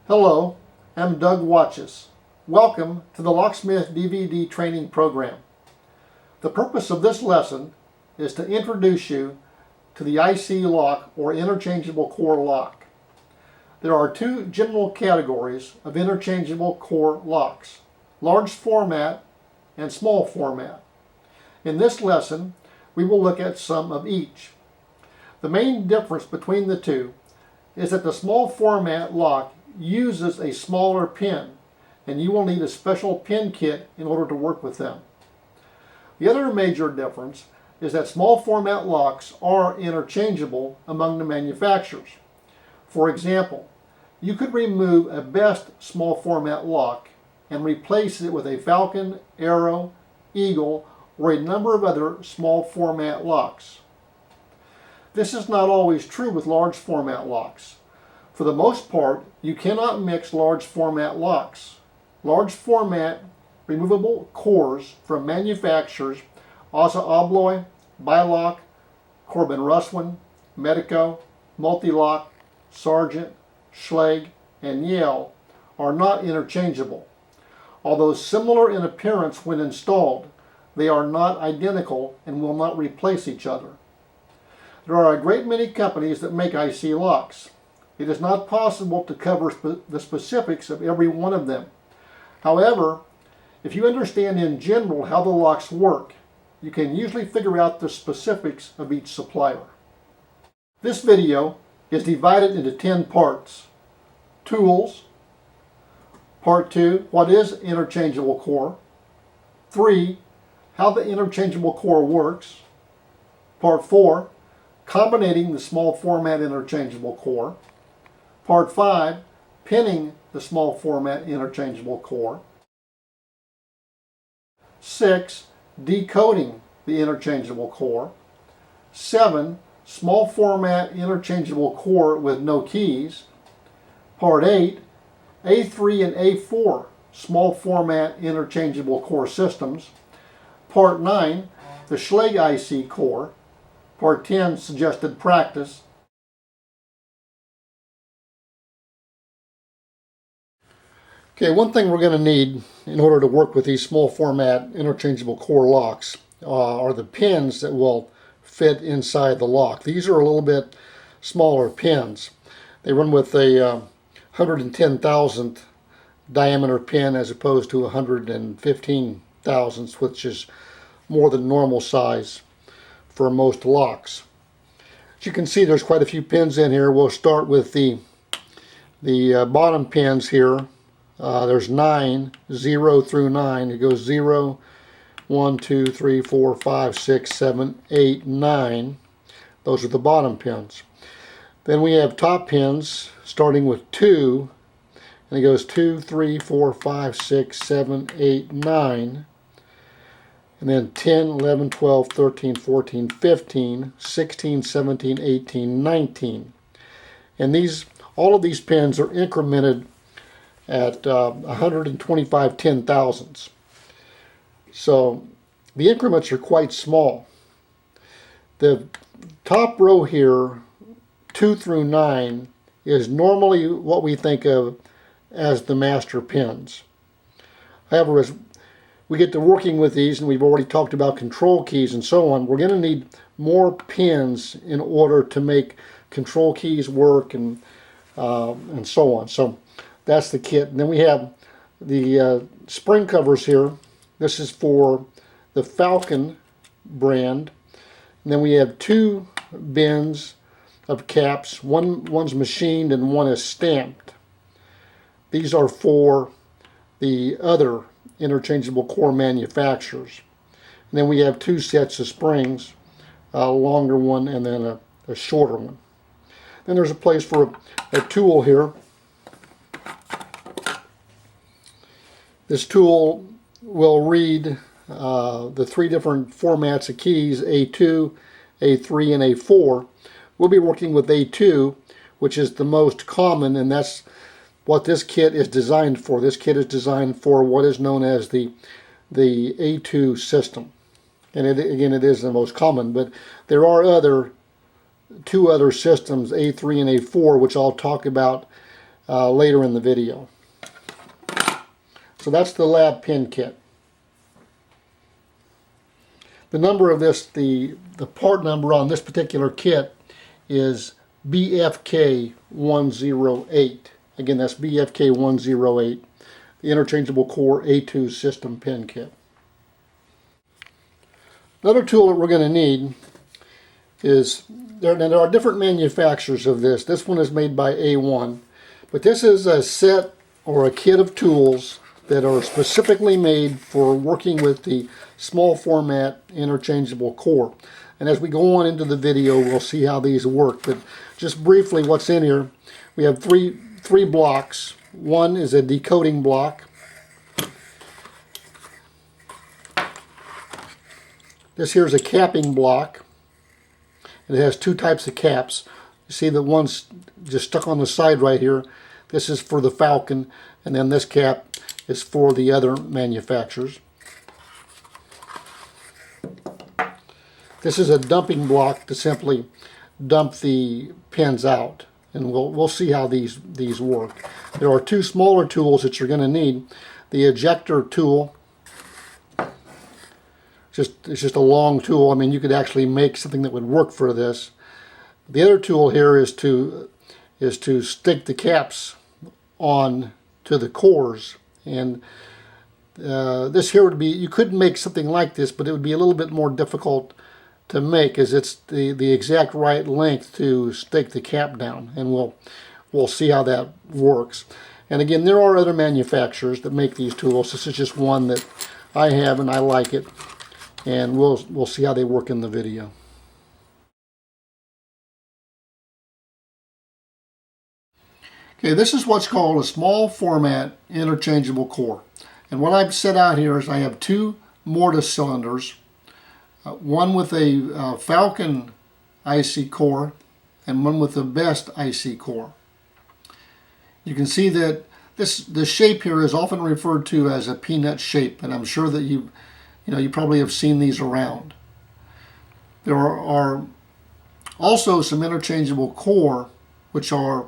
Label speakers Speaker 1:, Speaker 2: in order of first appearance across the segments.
Speaker 1: Hello, I'm Doug Watches. Welcome to the Locksmith DVD training program. The purpose of this lesson is to introduce you to the IC lock or interchangeable core lock. There are two general categories of interchangeable core locks: large format and small format. In this lesson, we will look at some of each. The main difference between the two is that the small format lock uses a smaller pin, and you will need a special pin kit in order to work with them. The other major difference is that small format locks are interchangeable among the manufacturers. For example, you could remove a best small format lock and replace it with a Falcon, Arrow, Eagle, or a number of other small format locks. This is not always true with large format locks. For the most part, you cannot mix large format locks. Large format removable cores from manufacturers ASSA-Abloy, BiLock, Corbin-Russwin, Medeco, Mul-T-Lock, Sargent, Schlage and Yale are not interchangeable. Although similar in appearance when installed, they are not identical and will not replace each other. There are a great many companies that make IC locks. It is not possible to cover the specifics of every one of them. However, if you understand in general how the locks work, you can usually figure out the specifics of each supplier. This video is divided into 10 parts. Tools. Part 2, what is interchangeable core? 3, how the interchangeable core works. Part 4, combinating the small format interchangeable core. Part 5, pinning the small format interchangeable core. 6, decoding the interchangeable core. 7, small format interchangeable core with no keys. Part 8, A3 and A4 small format interchangeable core systems. Part 9, the Schlage IC core. Part 10, suggested practice. Okay, one thing we're going to need in order to work with these small format interchangeable core locks are the pins that will fit inside the lock. These are a little bit smaller pins. They run with a 110,000th diameter pin as opposed to 115 thousandths, which is more than normal size for most locks. As you can see, there's quite a few pins in here. We'll start with the bottom pins here. There's 9, 0 through 9. It goes 0, 1, 2, 3, 4, 5, 6, 7, 8, 9. Those are the bottom pins. Then we have top pins starting with 2, and it goes 2, 3, 4, 5, 6, 7, 8, 9. And then 10, 11, 12, 13, 14, 15, 16, 17, 18, 19. And all of these pins are incremented at 125 ten-thousandths. So the increments are quite small. The top row here, 2 through 9, is normally what we think of as the master pins. However, as we get to working with these, and we've already talked about control keys and so on, we're going to need more pins in order to make control keys work and so on. So that's the kit. And then we have the spring covers here. This is for the Falcon brand. And then we have 2 bins of caps. One's machined and one is stamped. These are for the other interchangeable core manufacturers. And then we have 2 sets of springs, a longer one and then a shorter one. Then there's a place for a tool here. This tool will read the 3 different formats of keys, A2, A3, and A4. We'll be working with A2, which is the most common, and that's what this kit is designed for. This kit is designed for what is known as the A2 system. And again, it is the most common, but there are 2 other systems, A3 and A4, which I'll talk about later in the video. So that's the lab pin kit. The number of this, the part number on this particular kit is BFK108. Again, that's BFK108, the Interchangeable Core A2 System Pin Kit. Another tool that we're going to need is, there are different manufacturers of this. This one is made by A1, but this is a set or a kit of tools that are specifically made for working with the small format interchangeable core. And as we go on into the video, we'll see how these work. But just briefly, what's in here, we have three blocks. One is a decoding block. This here is a capping block. It has two types of caps. You see that one's just stuck on the side right here. This is for the Falcon, and then this cap is for the other manufacturers. This is a dumping block to simply dump the pins out, and we'll see how these work. There are two smaller tools that you're going to need. The ejector tool, it's just a long tool. I mean, you could actually make something that would work for this. The other tool here is to stick the caps on to the cores, and this here would be, you could make something like this, but it would be a little bit more difficult to make, as it's the exact right length to stick the cap down, and we'll see how that works. And again, there are other manufacturers that make these tools. This is just one that I have and I like it, and we'll see how they work in the video. Okay, this is what's called a small format interchangeable core. And what I've set out here is I have two mortise cylinders, one with a Falcon IC core and one with the Best IC core. You can see that the shape here is often referred to as a peanut shape, and I'm sure that you probably have seen these around. There are also some interchangeable core which are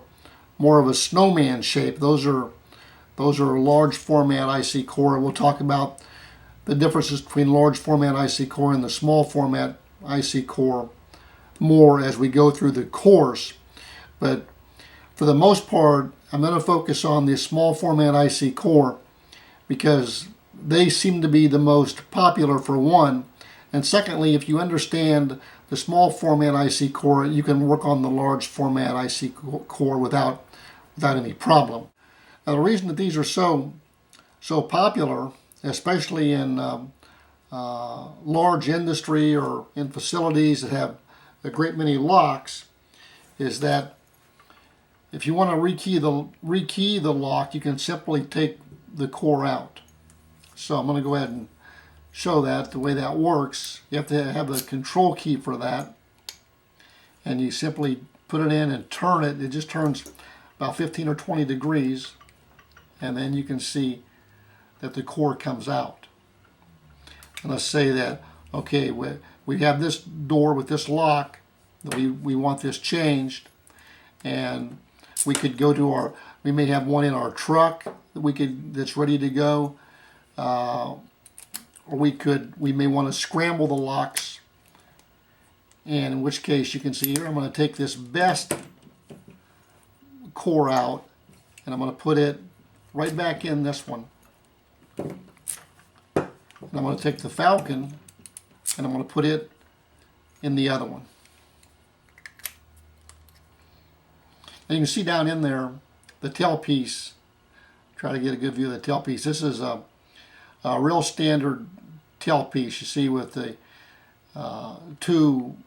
Speaker 1: more of a snowman shape. Those are large format IC core. We'll talk about the differences between large format IC core and the small format IC core more as we go through the course. But for the most part, I'm going to focus on the small format IC core because they seem to be the most popular, for one. And secondly, if you understand the small format IC core, you can work on the large format IC core without any problem. Now, the reason that these are so popular, especially in large industry or in facilities that have a great many locks, is that if you want to rekey the lock, you can simply take the core out. So I'm going to go ahead and show that the way that works. You have to have the control key for that, and you simply put it in and turn it. It just turns about 15 or 20 degrees, and then you can see that the core comes out. And let's say that, okay, we have this door with this lock, that we want this changed, and we could go to we may have one in our truck that's ready to go, or we may want to scramble the locks, and in which case you can see here I'm going to take this Best core out, and I'm going to put it right back in this one. And I'm going to take the Falcon and I'm going to put it in the other one. And you can see down in there the tailpiece. Try to get a good view of the tailpiece. This is a real standard tailpiece, you see, with the two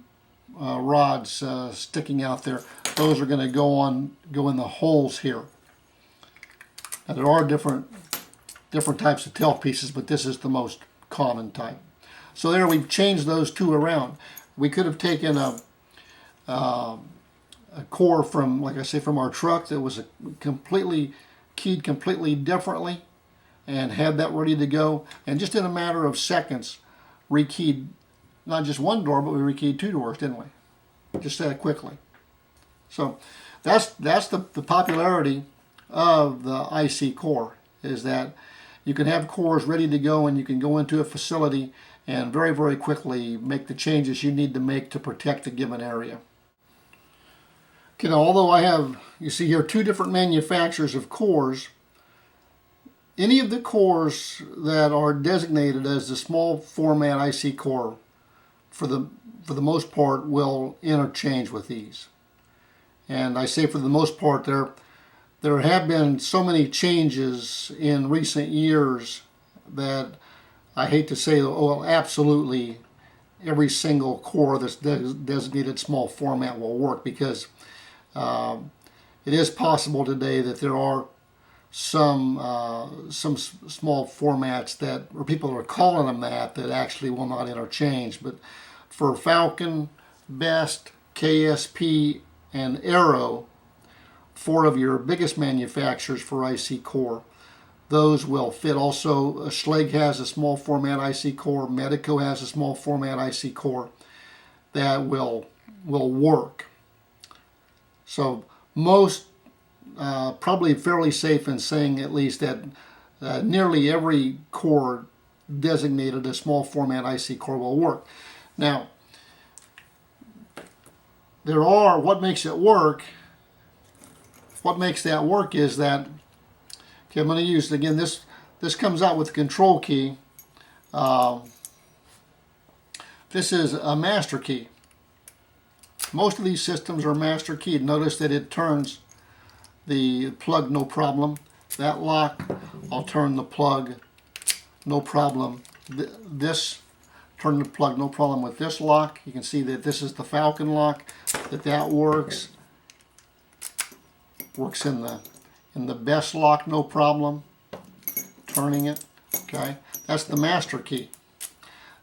Speaker 1: rods sticking out there. Those are going to go in the holes here. Now, there are different types of tailpieces, but this is the most common type. So there, we've changed those two around. We could have taken a core from, like I say, from our truck that was keyed completely differently, and had that ready to go, and just in a matter of seconds rekeyed not just one door, but we rekeyed two doors, didn't we? Just that quickly. So that's the popularity of the IC core, is that you can have cores ready to go and you can go into a facility and very, very quickly make the changes you need to make to protect a given area. Okay, now although I have, you see here, two different manufacturers of cores, any of the cores that are designated as the small format IC core, for the most part, will interchange with these. And I say for the most part, there have been so many changes in recent years that I hate to say, oh, absolutely every single core that's designated small format will work, because it is possible today that there are some small formats that, or people are calling them that actually will not interchange. But for Falcon, Best, KSP, and Arrow, four of your biggest manufacturers for IC core, those will fit. Also, Schlage has a small format IC core, Medeco has a small format IC core that will work. So most, probably fairly safe in saying at least that nearly every core designated a small format IC core will work. Now, what makes it work, what makes that work is that, okay, I'm going to use, again, this comes out with the control key. This is a master key. Most of these systems are master keyed. Notice that it turns the plug no problem. That lock, I'll turn the plug no problem. This, turn the plug no problem with this lock. You can see that this is the Falcon lock, that works. Works in the Best lock no problem. Turning it, okay. That's the master key.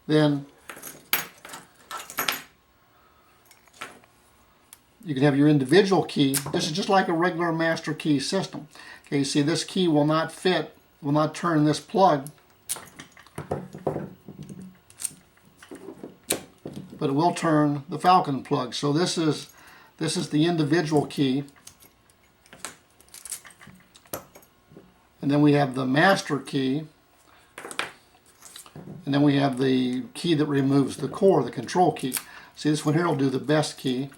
Speaker 1: Then you can have your individual key. This is just like a regular master key system. Okay, you see this key will not fit, will not turn this plug, but it will turn the Falcon plug. So this is the individual key. And then we have the master key. And then we have the key that removes the core, the control key. See, this one here will do the Best key.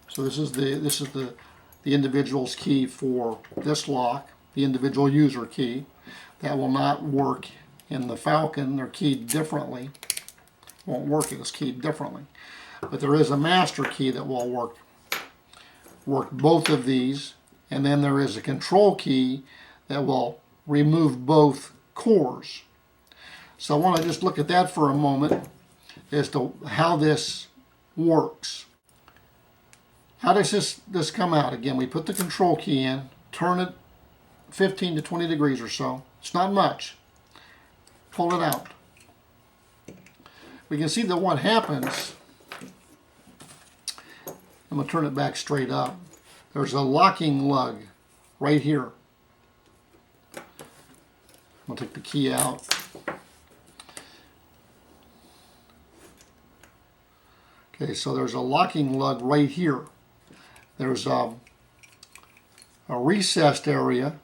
Speaker 1: So this is the individual's key for this lock, the individual user key. That will not work in the Falcon. They're keyed differently. Won't work, it's keyed differently. But there is a master key that will work both of these, and then there is a control key that will remove both cores. So I want to just look at that for a moment as to how this works. How does this come out? Again, we put the control key in, turn it 15 to 20 degrees or so. It's not much. Pull it out. We can see that what happens, I'm going to turn it back straight up. There's a locking lug right here. I'm going to take the key out. Okay, so there's a locking lug right here. There's a recessed area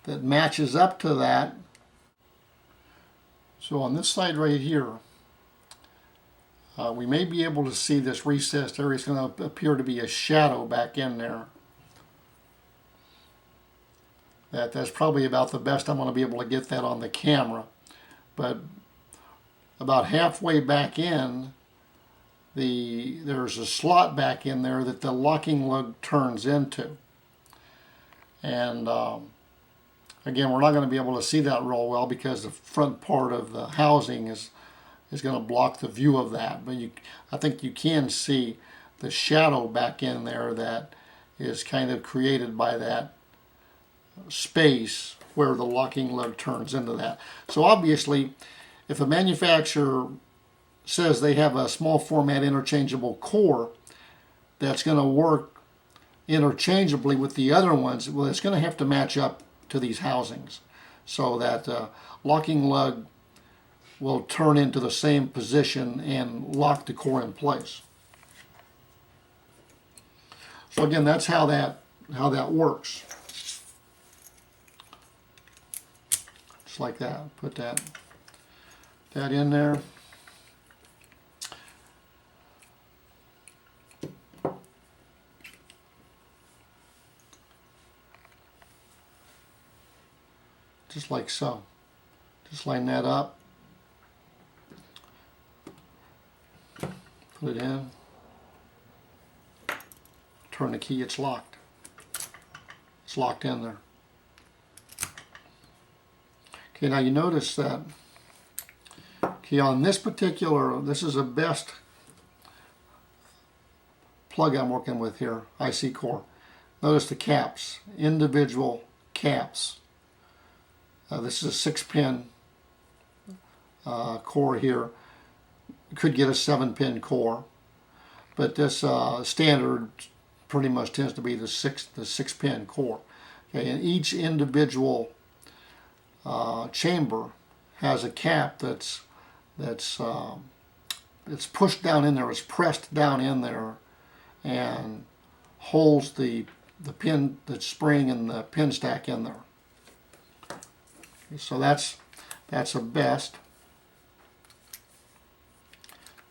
Speaker 1: that matches up to that. So on this side right here, we may be able to see this recessed area. It's going to appear to be a shadow back in there. That's probably about the best I'm going to be able to get that on the camera. But about halfway back in, there's a slot back in there that the locking lug turns into. And again, we're not going to be able to see that real well because the front part of the housing is going to block the view of that. But I think you can see the shadow back in there that is kind of created by that space where the locking lug turns into that. So obviously, if a manufacturer says they have a small format interchangeable core that's going to work interchangeably with the other ones, well, it's going to have to match up to these housings so that locking lug will turn into the same position and lock the core in place. So again, that's how that works. Just like that. Put that in there. Just like so. Just line that up. Put it in. Turn the key, it's locked. It's locked in there. Okay, now you notice that, okay, on this particular, this is the best plug I'm working with here, IC core. Notice the caps, individual caps. This is a 6-pin core here. You could get a 7-pin core, but this standard pretty much tends to be the 6-pin core. Okay, and each individual chamber has a cap that's pushed down in there, it's pressed down in there, and holds the pin, the spring and the pin stack in there. So that's a best.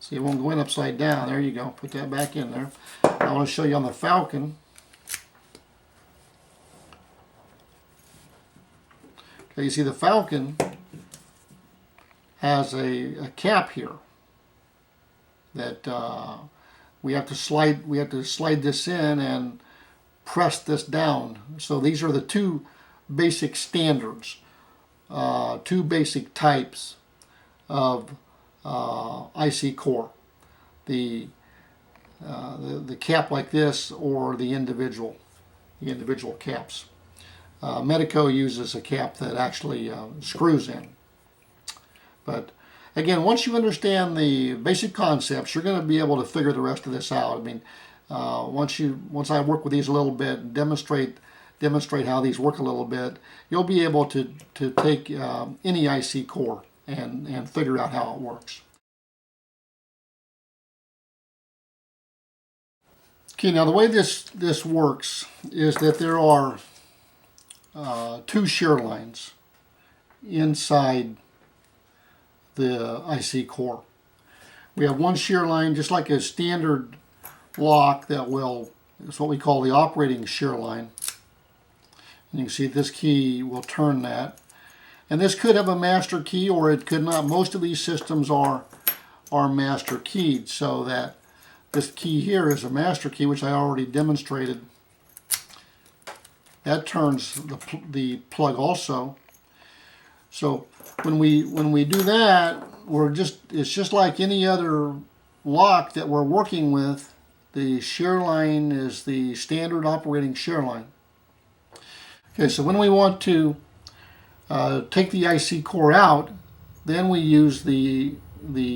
Speaker 1: See, it won't go in upside down. There you go. Put that back in there. I want to show you on the Falcon. Okay, you see the Falcon has a cap here that we have to slide this in and press this down. So these are the two basic standards. Two basic types of IC core, the cap like this or the individual caps. Medeco uses a cap that actually screws in. But again, once you understand the basic concepts, you're going to be able to figure the rest of this out. I mean, once I work with these a little bit and demonstrate how these work a little bit, you'll be able to take any IC core and figure out how it works. Okay, now the way this works is that there are two shear lines inside the IC core. We have one shear line, just like a standard lock, it's what we call the operating shear line. And you can see this key will turn that. And this could have a master key or it could not. Most of these systems are master keyed, so that this key here is a master key, which I already demonstrated. That turns the plug also. So when we do that, it's just like any other lock that we're working with. The shear line is the standard operating shear line. Okay, so when we want to take the IC core out, then we use the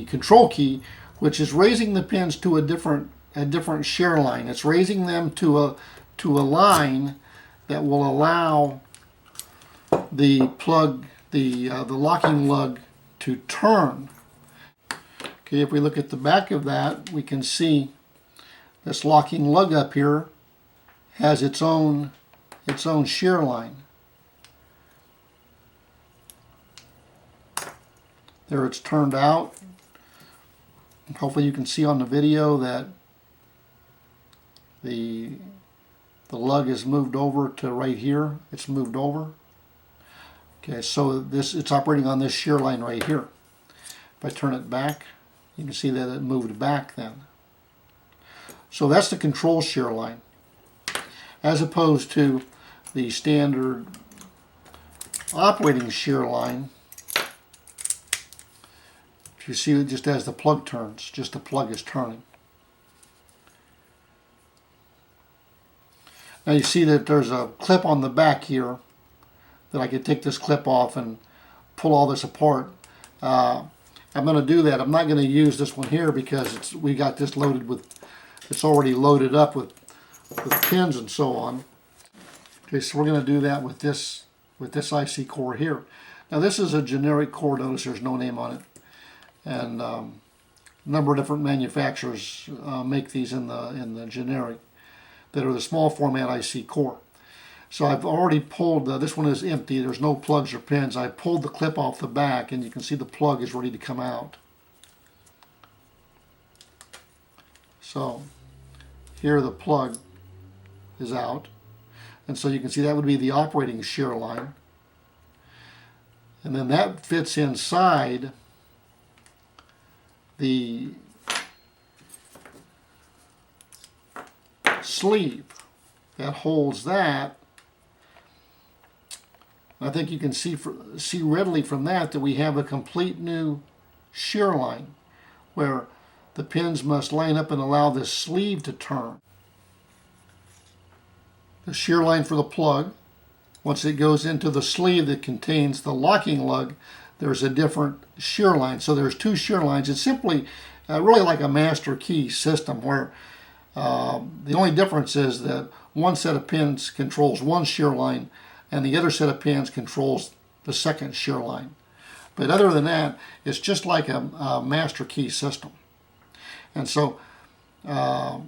Speaker 1: control key, which is raising the pins to a different shear line. It's raising them to a line that will allow the plug, the locking lug, to turn. Okay, if we look at the back of that, we can see this locking lug up here has its own shear line. There it's turned out. Hopefully you can see on the video that the lug is moved over to right here. It's moved over. Okay, so it's operating on this shear line right here. If I turn it back, you can see that it moved back then. So that's the control shear line, as opposed to the standard operating shear line. You see it just as the plug turns, just the plug is turning. Now you see that there's a clip on the back here that I could take this clip off and pull all this apart. I'm going to do that. I'm not going to use this one here because we got this loaded with, it's already loaded up with pins and so on. Okay, so we're going to do that with this IC core here. Now this is a generic core. Notice there's no name on it. And a number of different manufacturers make these in the generic. that are the small format IC core. So I've already pulled, this one is empty, there's no plugs or pins. I pulled the clip off the back and you can see the plug is ready to come out. So here the plug is out. And so you can see that would be the operating shear line. And then that fits inside the sleeve that holds that. I think you can see readily from that we have a complete new shear line where the pins must line up and allow this sleeve to turn. The shear line for the plug, once it goes into the sleeve that contains the locking lug, there's a different shear line. So there's two shear lines. It's simply really like a master key system where the only difference is that one set of pins controls one shear line and the other set of pins controls the second shear line. But other than that, it's just like a master key system. And so I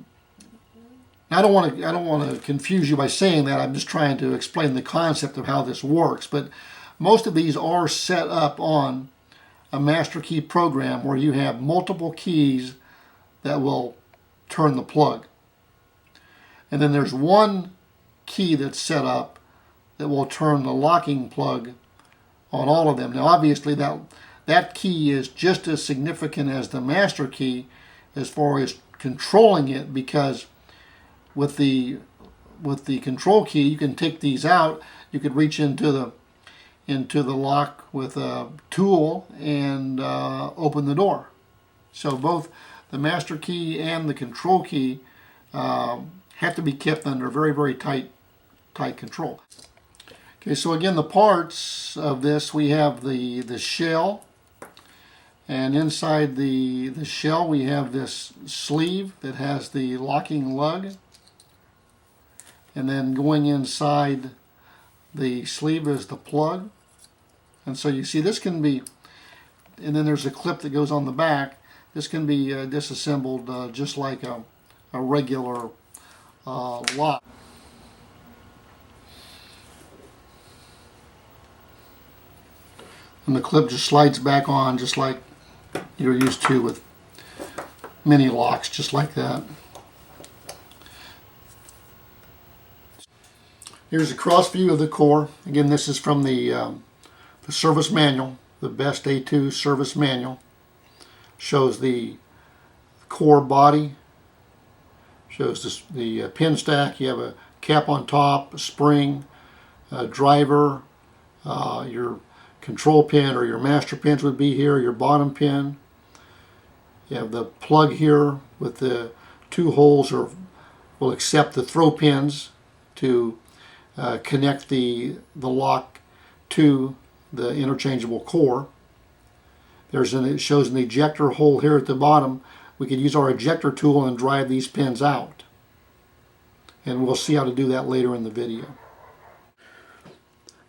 Speaker 1: don't want to confuse you by saying that. I'm just trying to explain the concept of how this works. But most of these are set up on a master key program where you have multiple keys that will turn the plug. And then there's one key that's set up that will turn the locking plug on all of them. Now obviously that key is just as significant as the master key as far as controlling it, because with the control key you can take these out. You could reach into the lock with a tool and open the door. So both the master key and the control key have to be kept under very, very tight control. Okay, so again, the parts of this, we have the shell, and inside the shell we have this sleeve that has the locking lug, and then going inside the sleeve is the plug. And so you see this can be, and then there's a clip that goes on the back. This can be disassembled just like a regular lock. And the clip just slides back on just like you're used to with many locks, just like that. Here's a cross view of the core. Again, this is from the service manual, the Best A2 service manual. Shows the core body, shows the pin stack. You have a cap on top, a spring, a driver, your control pin or your master pins would be here, your bottom pin. You have the plug here with the two holes, or will accept the throw pins to connect the lock to the interchangeable core. It shows an ejector hole here at the bottom. We could use our ejector tool and drive these pins out. And we'll see how to do that later in the video.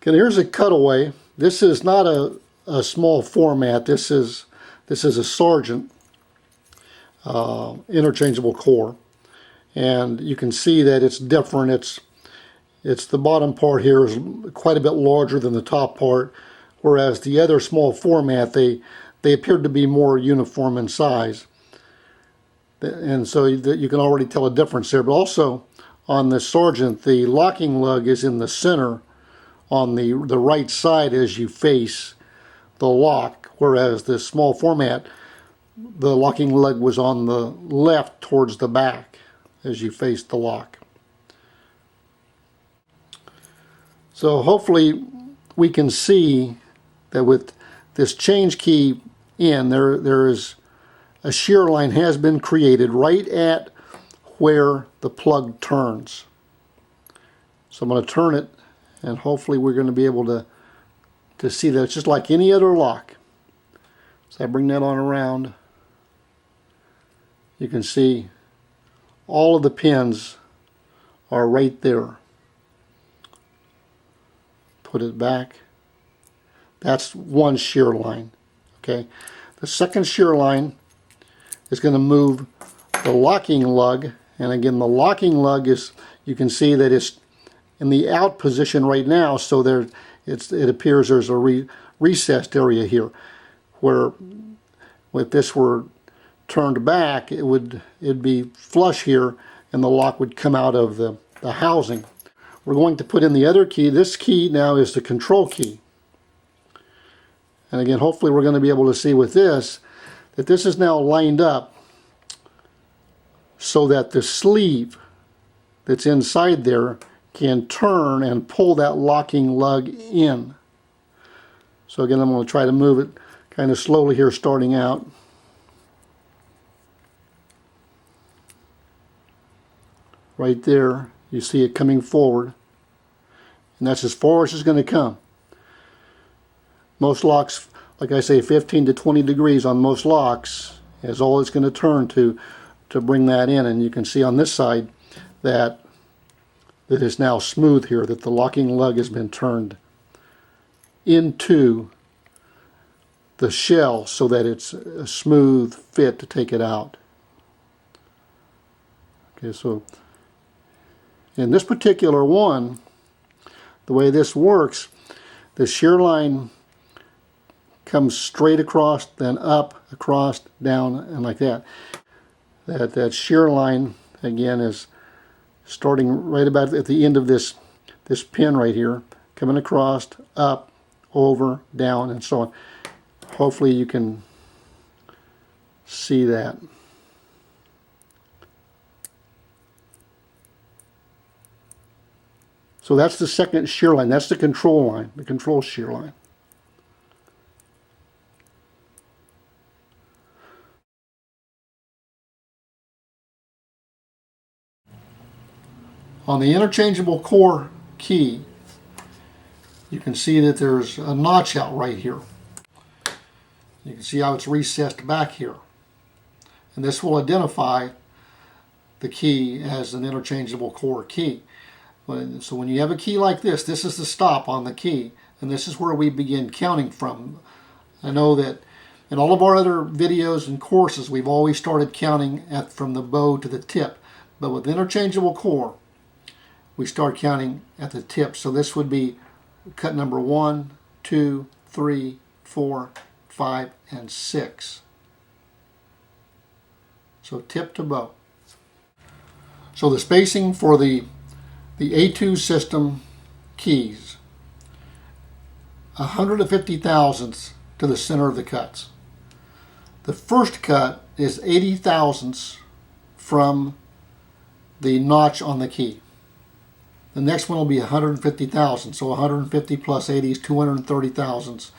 Speaker 1: Okay, here's a cutaway. This is not a small format. This is a Sargent interchangeable core. And you can see that it's different. It's the bottom part here is quite a bit larger than the top part, whereas the other small format, they appeared to be more uniform in size. And so you can already tell a difference there. But also on the Sargent, the locking lug is in the center on the right side as you face the lock, whereas the small format, the locking lug was on the left towards the back as you face the lock. So hopefully we can see that with this change key in, there is a shear line has been created right at where the plug turns. So I'm going to turn it, and hopefully we're going to be able to see that it's just like any other lock. So I bring that on around. You can see all of the pins are right there. Put it back. That's one shear line. Okay. The second shear line is going to move the locking lug And again, the locking lug is, you can see that it's in the out position right now, so there it appears there's a recessed area here, where if this were turned back, it'd be flush here, and the lock would come out of the housing. We're going to put in the other key. This key now is the control key. And again, hopefully we're going to be able to see with this that this is now lined up so that the sleeve that's inside there can turn and pull that locking lug in. So again, I'm going to try to move it kind of slowly here starting out. Right there, you see it coming forward, and that's as far as it's going to come. Most locks, like I say, 15 to 20 degrees on most locks is all it's going to turn to bring that in. And you can see on this side that it is now smooth here, that the locking lug has been turned into the shell so that it's a smooth fit to take it out. Okay, so in this particular one, the way this works, the shear line comes straight across, then up, across, down, and like that. That shear line, again, is starting right about at the end of this pin right here, coming across, up, over, down, and so on. Hopefully you can see that. So that's the second shear line. That's the control line, the control shear line. On the interchangeable core key, you can see that there's a notch out right here. You can see how it's recessed back here. And this will identify the key as an interchangeable core key. So when you have a key like this is the stop on the key, and this is where we begin counting from. I know that in all of our other videos and courses, we've always started counting from the bow to the tip. But with interchangeable core, we start counting at the tip. So this would be cut number 1, 2, 3, 4, 5, and 6. So tip to bow. So the spacing for the A2 system keys, 150 thousandths to the center of the cuts. The first cut is 80 thousandths from the notch on the key. The next one will be 150 thousandths, so 150 plus 80 is 230 thousandths,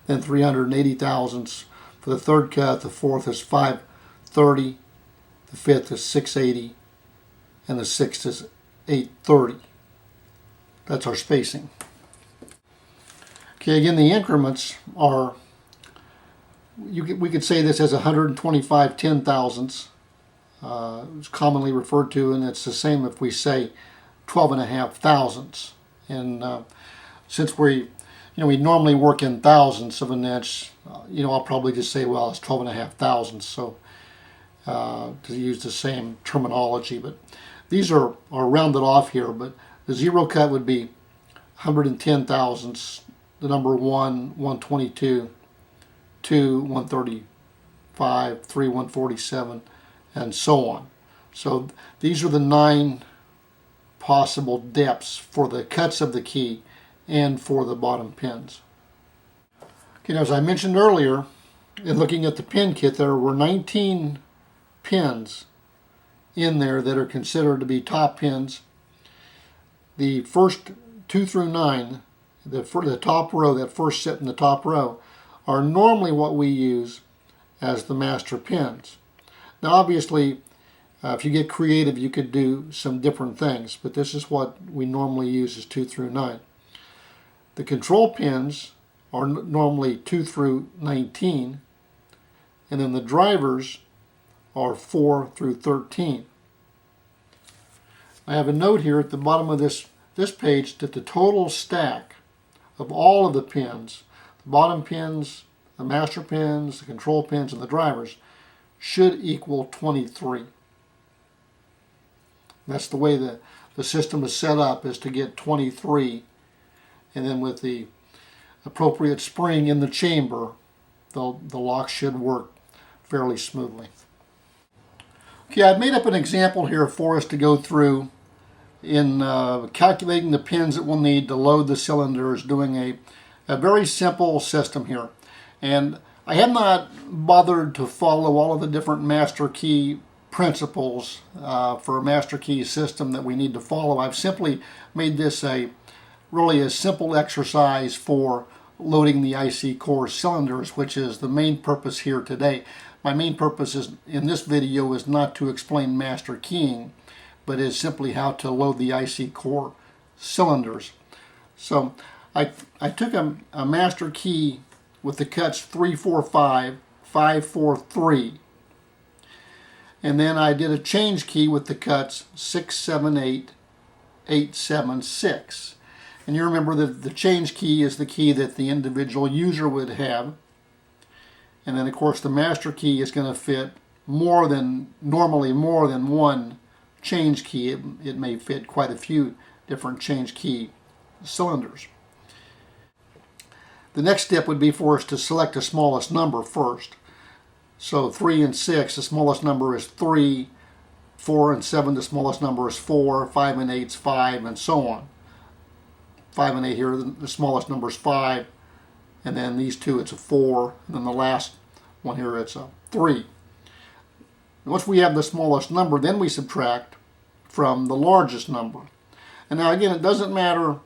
Speaker 1: then 380 thousandths for the third cut. The fourth is 530, the fifth is 680, and the sixth is 830. That's our spacing. Okay, again, the increments are, we could say this as 125 ten thousandths. It's commonly referred to, and it's the same if we say 12.5 thousandths. And since we normally work in thousandths of an inch, I'll probably just say, well, it's 12.5 thousandths. So to use the same terminology, but these are rounded off here. But the zero cut would be 110 thousandths. The number 1, 122, 2, 135, 3, 147, and so on. So these are the 9 possible depths for the cuts of the key and for the bottom pins. Okay, now as I mentioned earlier, in looking at the pin kit, there were 19 pins in there that are considered to be top pins. The first 2 through 9, the top row, that first set in the top row, are normally what we use as the master pins. Now obviously, if you get creative, you could do some different things, but this is what we normally use as 2 through 9. The control pins are normally 2 through 19, and then the drivers are 4 through 13. I have a note here at the bottom of this page that the total stack of all of the pins, the bottom pins, the master pins, the control pins, and the drivers, should equal 23. That's the way the system is set up, is to get 23, and then with the appropriate spring in the chamber, the lock should work fairly smoothly. Okay, I've made up an example here for us to go through in calculating the pins that we'll need to load the cylinders, doing a very simple system here. And I have not bothered to follow all of the different master key principles for a master key system that we need to follow. I've simply made this really a simple exercise for loading the IC core cylinders, which is the main purpose here today. My main purpose in this video is not to explain master keying, but is simply how to load the IC core cylinders. So I took a master key with the cuts 345, 543, and then I did a change key with the cuts 678, 876. And you remember that the change key is the key that the individual user would have. And then of course the master key is going to fit normally more than one change key. It may fit quite a few different change key cylinders. The next step would be for us to select the smallest number first. So 3 and 6, the smallest number is 3. 4 and 7, the smallest number is 4. 5 and 8 is 5, and so on. 5 and 8 here, the smallest number is 5. And then these two, it's a 4. And then the last one here, it's a 3. Once we have the smallest number, then we subtract from the largest number. And now again, it doesn't matter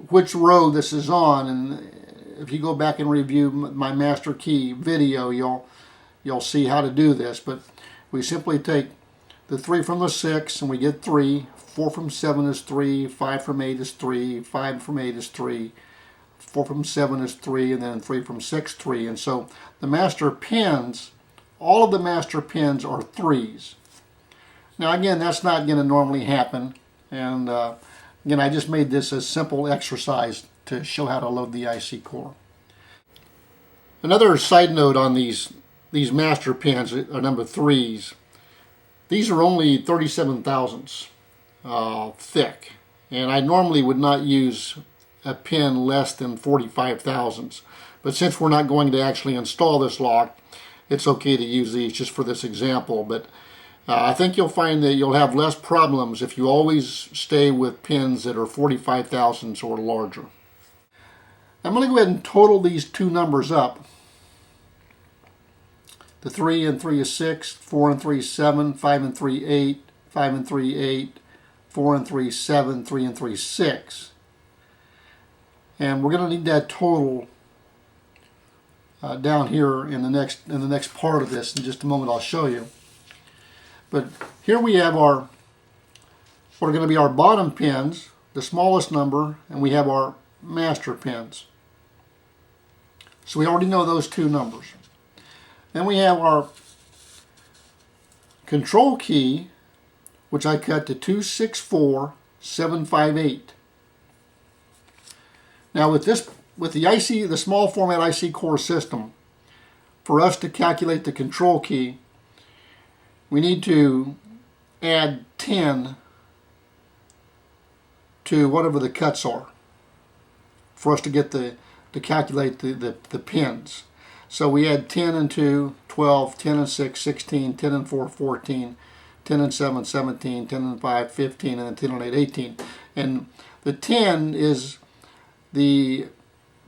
Speaker 1: which row this is on, and if you go back and review my master key video, you'll see how to do this. But we simply take the 3 from the 6 and we get 3, 4 from 7 is 3, 5 from 8 is 3, 5 from 8 is 3, 4 from 7 is 3, and then 3 from 6, 3. And so the master pins, all of the master pins are 3s. Now again, that's not going to normally happen, and again, I just made this a simple exercise to show how to load the IC core. Another side note on these master pins are number 3s. These are only 37 thousandths thick, and I normally would not use a pin less than 45 thousandths. But since we're not going to actually install this lock, it's okay to use these just for this example. But I think you'll find that you'll have less problems if you always stay with pins that are 45 thousandths or larger. I'm going to go ahead and total these two numbers up. The 3 and 3 is 6, 4 and 3 is 7, 5 and 3 8, 5 and 3 8, 4 and 3 7, 3 and 3 6. And we're going to need that total down here in the next part of this. In just a moment I'll show you. But here we have what are going to be our bottom pins, the smallest number, and we have our master pins. So we already know those two numbers. Then we have our control key, which I cut to 264758. Now with the small format IC core system, for us to calculate the control key, we need to add 10 to whatever the cuts are for us to get to calculate the pins. So we add 10 and 2, 12, 10 and 6, 16, 10 and 4, 14, 10 and 7, 17, 10 and 5, 15, and then 10 and 8, 18. And the 10 is the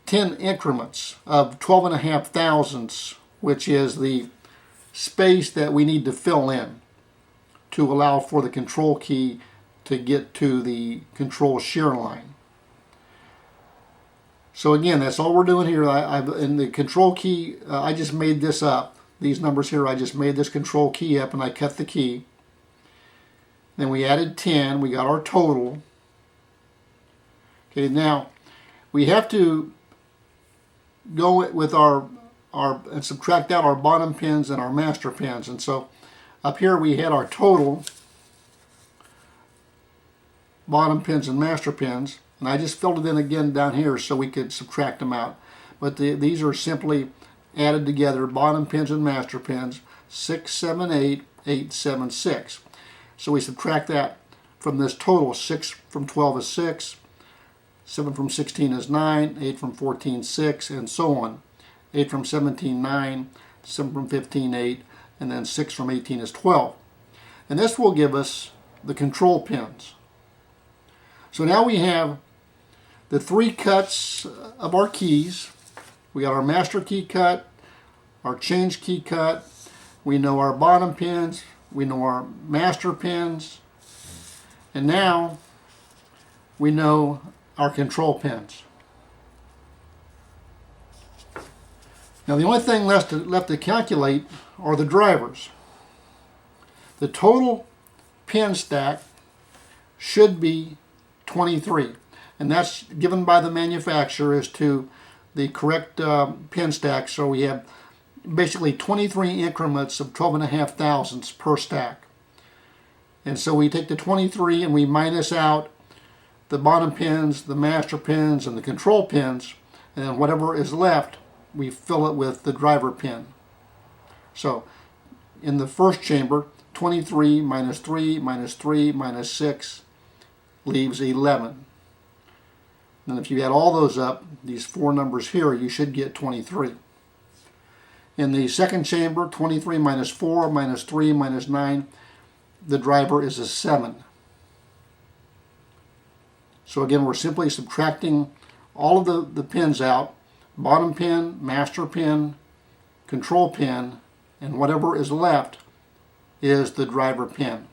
Speaker 1: 10 increments of 12.5 thousandths, which is the space that we need to fill in to allow for the control key to get to the control shear line. So again, that's all we're doing here. In the control key, I just made this up. These numbers here, I just made this control key up and I cut the key. Then we added 10, we got our total. Okay, now we have to go with our and subtract out our bottom pins and our master pins. And so up here we had our total bottom pins and master pins, and I just filled it in again down here so we could subtract them out. But these are simply added together, bottom pins and master pins, 678, 876. So we subtract that from this total. 6 from 12 is 6, 7 from 16 is 9, 8 from 14 6, and so on. 8 from 17 9, 7 from 15 8, and then 6 from 18 is 12. And this will give us the control pins. So now we have the 3 cuts of our keys. We got our master key cut, our change key cut, we know our bottom pins, we know our master pins, and now we know our control pins. Now the only thing left to calculate are the drivers. The total pin stack should be 23, and that's given by the manufacturer as to the correct pin stack. So we have basically 23 increments of 12.5 thousandths per stack. And so we take the 23 and we minus out the bottom pins, the master pins, and the control pins, and then whatever is left, we fill it with the driver pin. So in the first chamber, 23 minus 3 minus 3 minus 6 leaves 11. And if you add all those up, these 4 numbers here, you should get 23. In the second chamber, 23 minus 4 minus 3 minus 9, the driver is a 7. So again, we're simply subtracting all of the pins out: bottom pin, master pin, control pin, and whatever is left is the driver pin.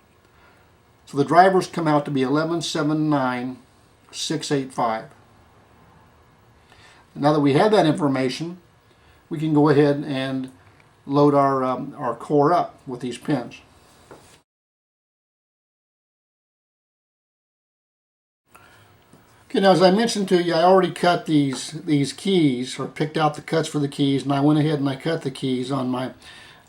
Speaker 1: So the drivers come out to be 11, 7, 9, 6, 8, 5. Now that we have that information, we can go ahead and load our core up with these pins. Okay, now as I mentioned to you, I already cut these keys, or picked out the cuts for the keys, and I went ahead and I cut the keys on my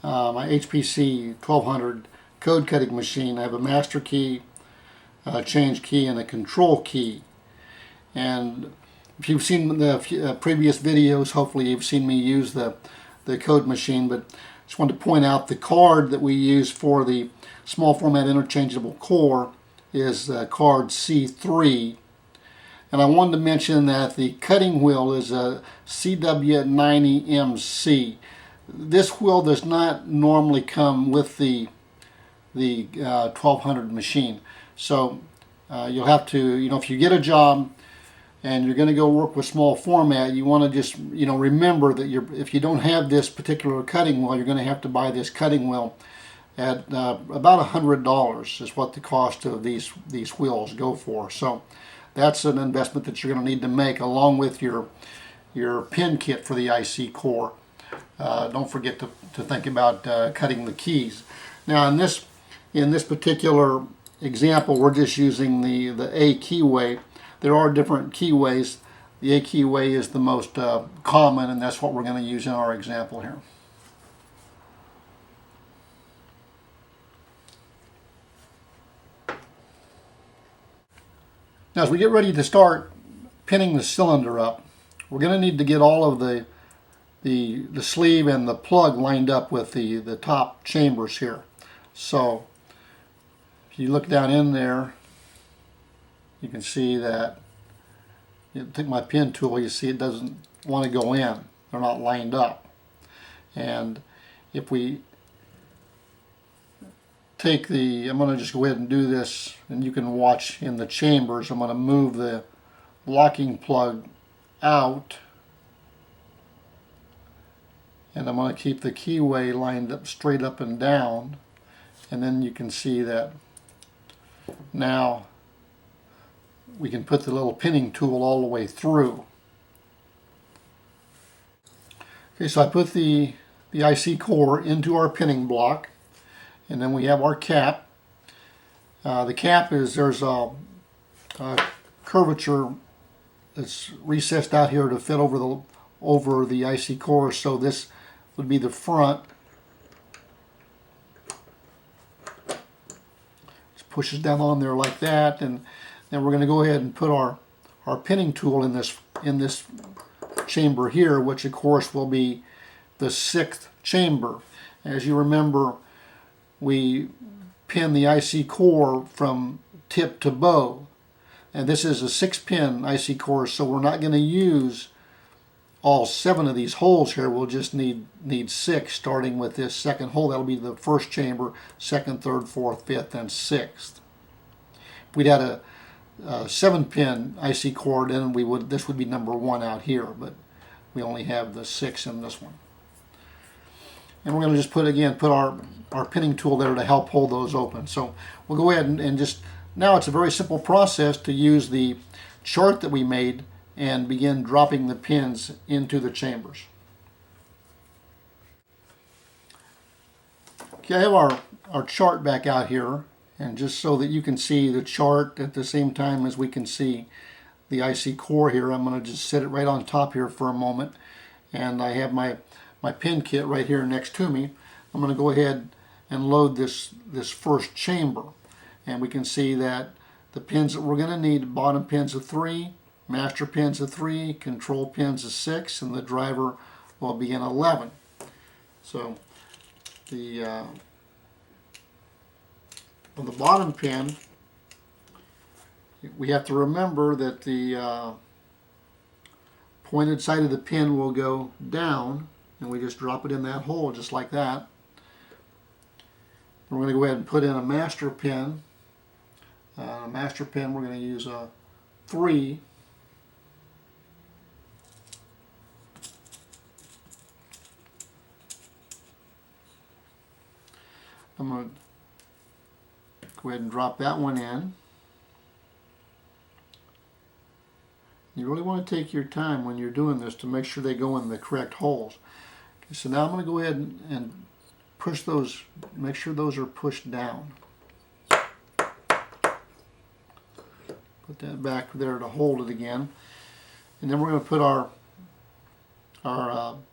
Speaker 1: my HPC 1200 code cutting machine. I have a master key, a change key, and a control key. And if you've seen the previous videos, hopefully you've seen me use the code machine, but just wanted to point out the card that we use for the small format interchangeable core is card C3. And I wanted to mention that the cutting wheel is a CW90MC. This wheel does not normally come with the 1200 machine. So you'll have to, if you get a job and you're going to go work with small format, you want to just, remember that if you don't have this particular cutting wheel, you're going to have to buy this cutting wheel at about $100 is what the cost of these wheels go for. So that's an investment that you're going to need to make, along with your pin kit for the IC core. Don't forget to think about cutting the keys. Now in this particular example, we're just using the A keyway. There are different keyways. The A keyway is the most common, and that's what we're going to use in our example here. Now as we get ready to start pinning the cylinder up, we're going to need to get all of the sleeve and the plug lined up with the top chambers here. So if you look down in there, you can see that, take my pin tool, you see it doesn't want to go in. They're not lined up. And if we take I'm going to just go ahead and do this, and you can watch in the chambers. I'm going to move the locking plug out, and I'm going to keep the keyway lined up straight up and down, and then you can see that now we can put the little pinning tool all the way through. Okay, so I put the IC core into our pinning block, and then we have our cap. The cap there's a curvature that's recessed out here to fit over the IC core, so this would be the front. Just pushes down on there like that, and then we're going to go ahead and put our pinning tool in this chamber here, which of course will be the 6th chamber. As you remember, we pin the IC core from tip to bow. And this is a 6-pin IC core, so we're not going to use all 7 of these holes here. We'll just need 6, starting with this second hole. That'll be the first chamber, second, third, fourth, fifth, and sixth. If we'd had a 7-pin IC core, then this would be number 1 out here, but we only have the 6 in this one. And we're going to just put our pinning tool there to help hold those open. So we'll go ahead and just, now it's a very simple process to use the chart that we made and begin dropping the pins into the chambers. Okay, I have our chart back out here, and just so that you can see the chart at the same time as we can see the IC core here, I'm going to just set it right on top here for a moment. And I have my pin kit right here next to me. I'm going to go ahead and load this first chamber. And we can see that the pins that we're going to need, bottom pins of 3, master pins of 3, control pins of 6, and the driver will be in 11. So on the bottom pin, we have to remember that the pointed side of the pin will go down, and we just drop it in that hole just like that. We're going to go ahead and put in a master pin. We're going to use a 3. I'm going to go ahead and drop that one in. You really want to take your time when you're doing this to make sure they go in the correct holes. Okay, so now I'm going to go ahead and push those, make sure those are pushed down. Put that back there to hold it again. And then we're going to put our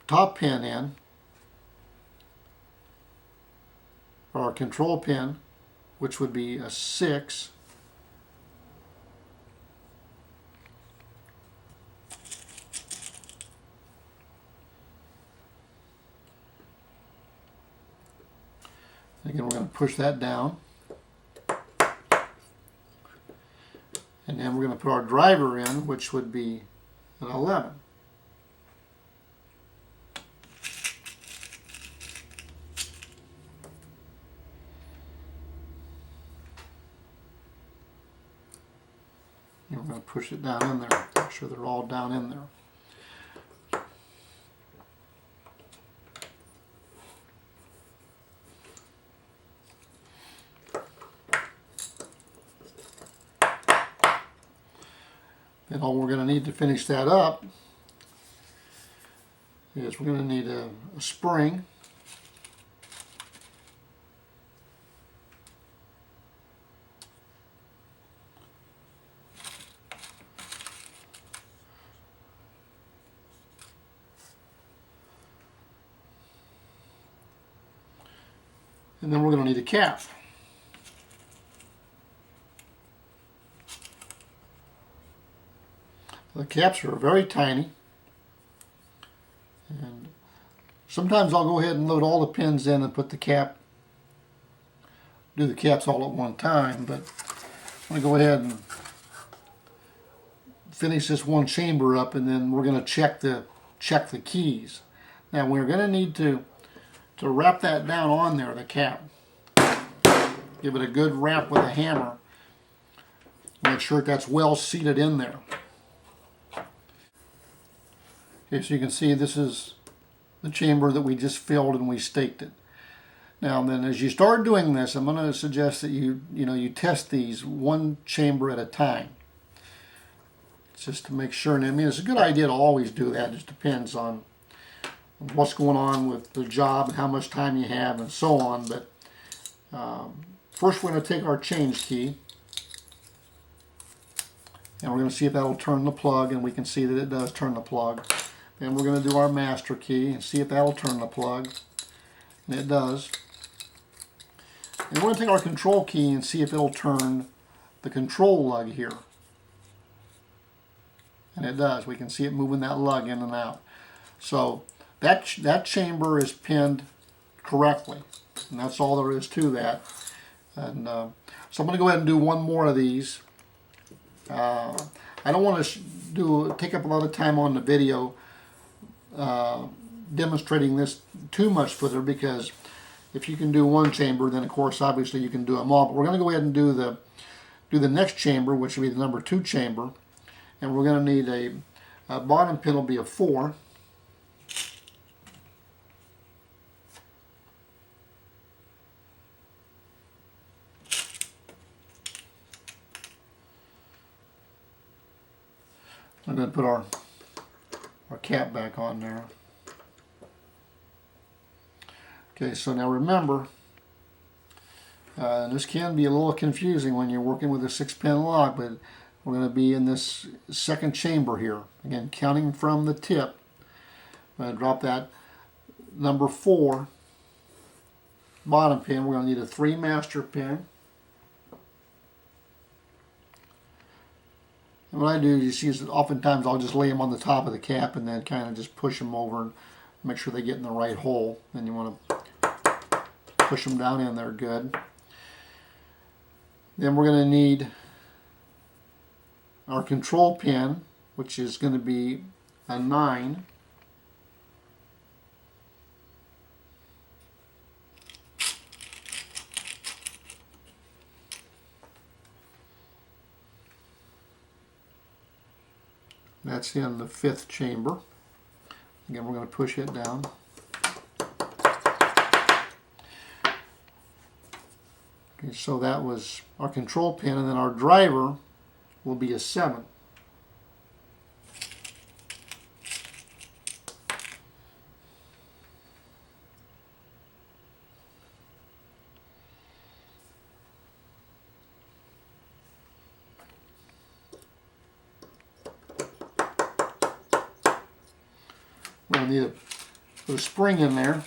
Speaker 1: top pin in, or our control pin, which would be a 6. Again, we're going to push that down. And then we're going to put our driver in, which would be an 11. And we're going to push it down in there, make sure they're all down in there. And all we're going to need to finish that up is we're going to need a spring. And then we're going to need a cap. The caps are very tiny, and sometimes I'll go ahead and load all the pins in and put the cap, do the caps all at one time, but I'm going to go ahead and finish this one chamber up, and then we're going to check the keys. Now we're going to need to wrap that down on there, the cap. Give it a good wrap with a hammer. Make sure that's well seated in there. Okay, so you can see this is the chamber that we just filled and we staked it. Now then, as you start doing this, I'm going to suggest that you test these one chamber at a time, just to make sure. And I mean, it's a good idea to always do that. It just depends on what's going on with the job and how much time you have and so on. But first, we're going to take our change key, and we're going to see if that'll turn the plug, and we can see that it does turn the plug. Then we're going to do our master key and see if that'll turn the plug, and it does. And we're going to take our control key and see if it'll turn the control lug here, and it does. We can see it moving that lug in and out. So that chamber is pinned correctly, and that's all there is to that. And so I'm going to go ahead and do one more of these. I don't want to take up a lot of time on the video demonstrating this too much further, because if you can do one chamber, then of course obviously you can do them all. But we're going to go ahead and do the next chamber, which will be the number 2 chamber, and we're going to need a bottom pin will be a 4. I'm going to put our cap back on there. Okay, so now remember, this can be a little confusing when you're working with a 6-pin lock, but we're going to be in this second chamber here. Again, counting from the tip. I'm going to drop that number 4 bottom pin. We're going to need a 3 master pin. And what I do, you see, is oftentimes I'll just lay them on the top of the cap and then kind of just push them over and make sure they get in the right hole. Then you want to push them down in there good. Then we're going to need our control pin, which is going to be a 9. That's in the 5th chamber. Again, we're going to push it down. Okay, so that was our control pin, and then our driver will be a 7. We'll need to put a spring in there.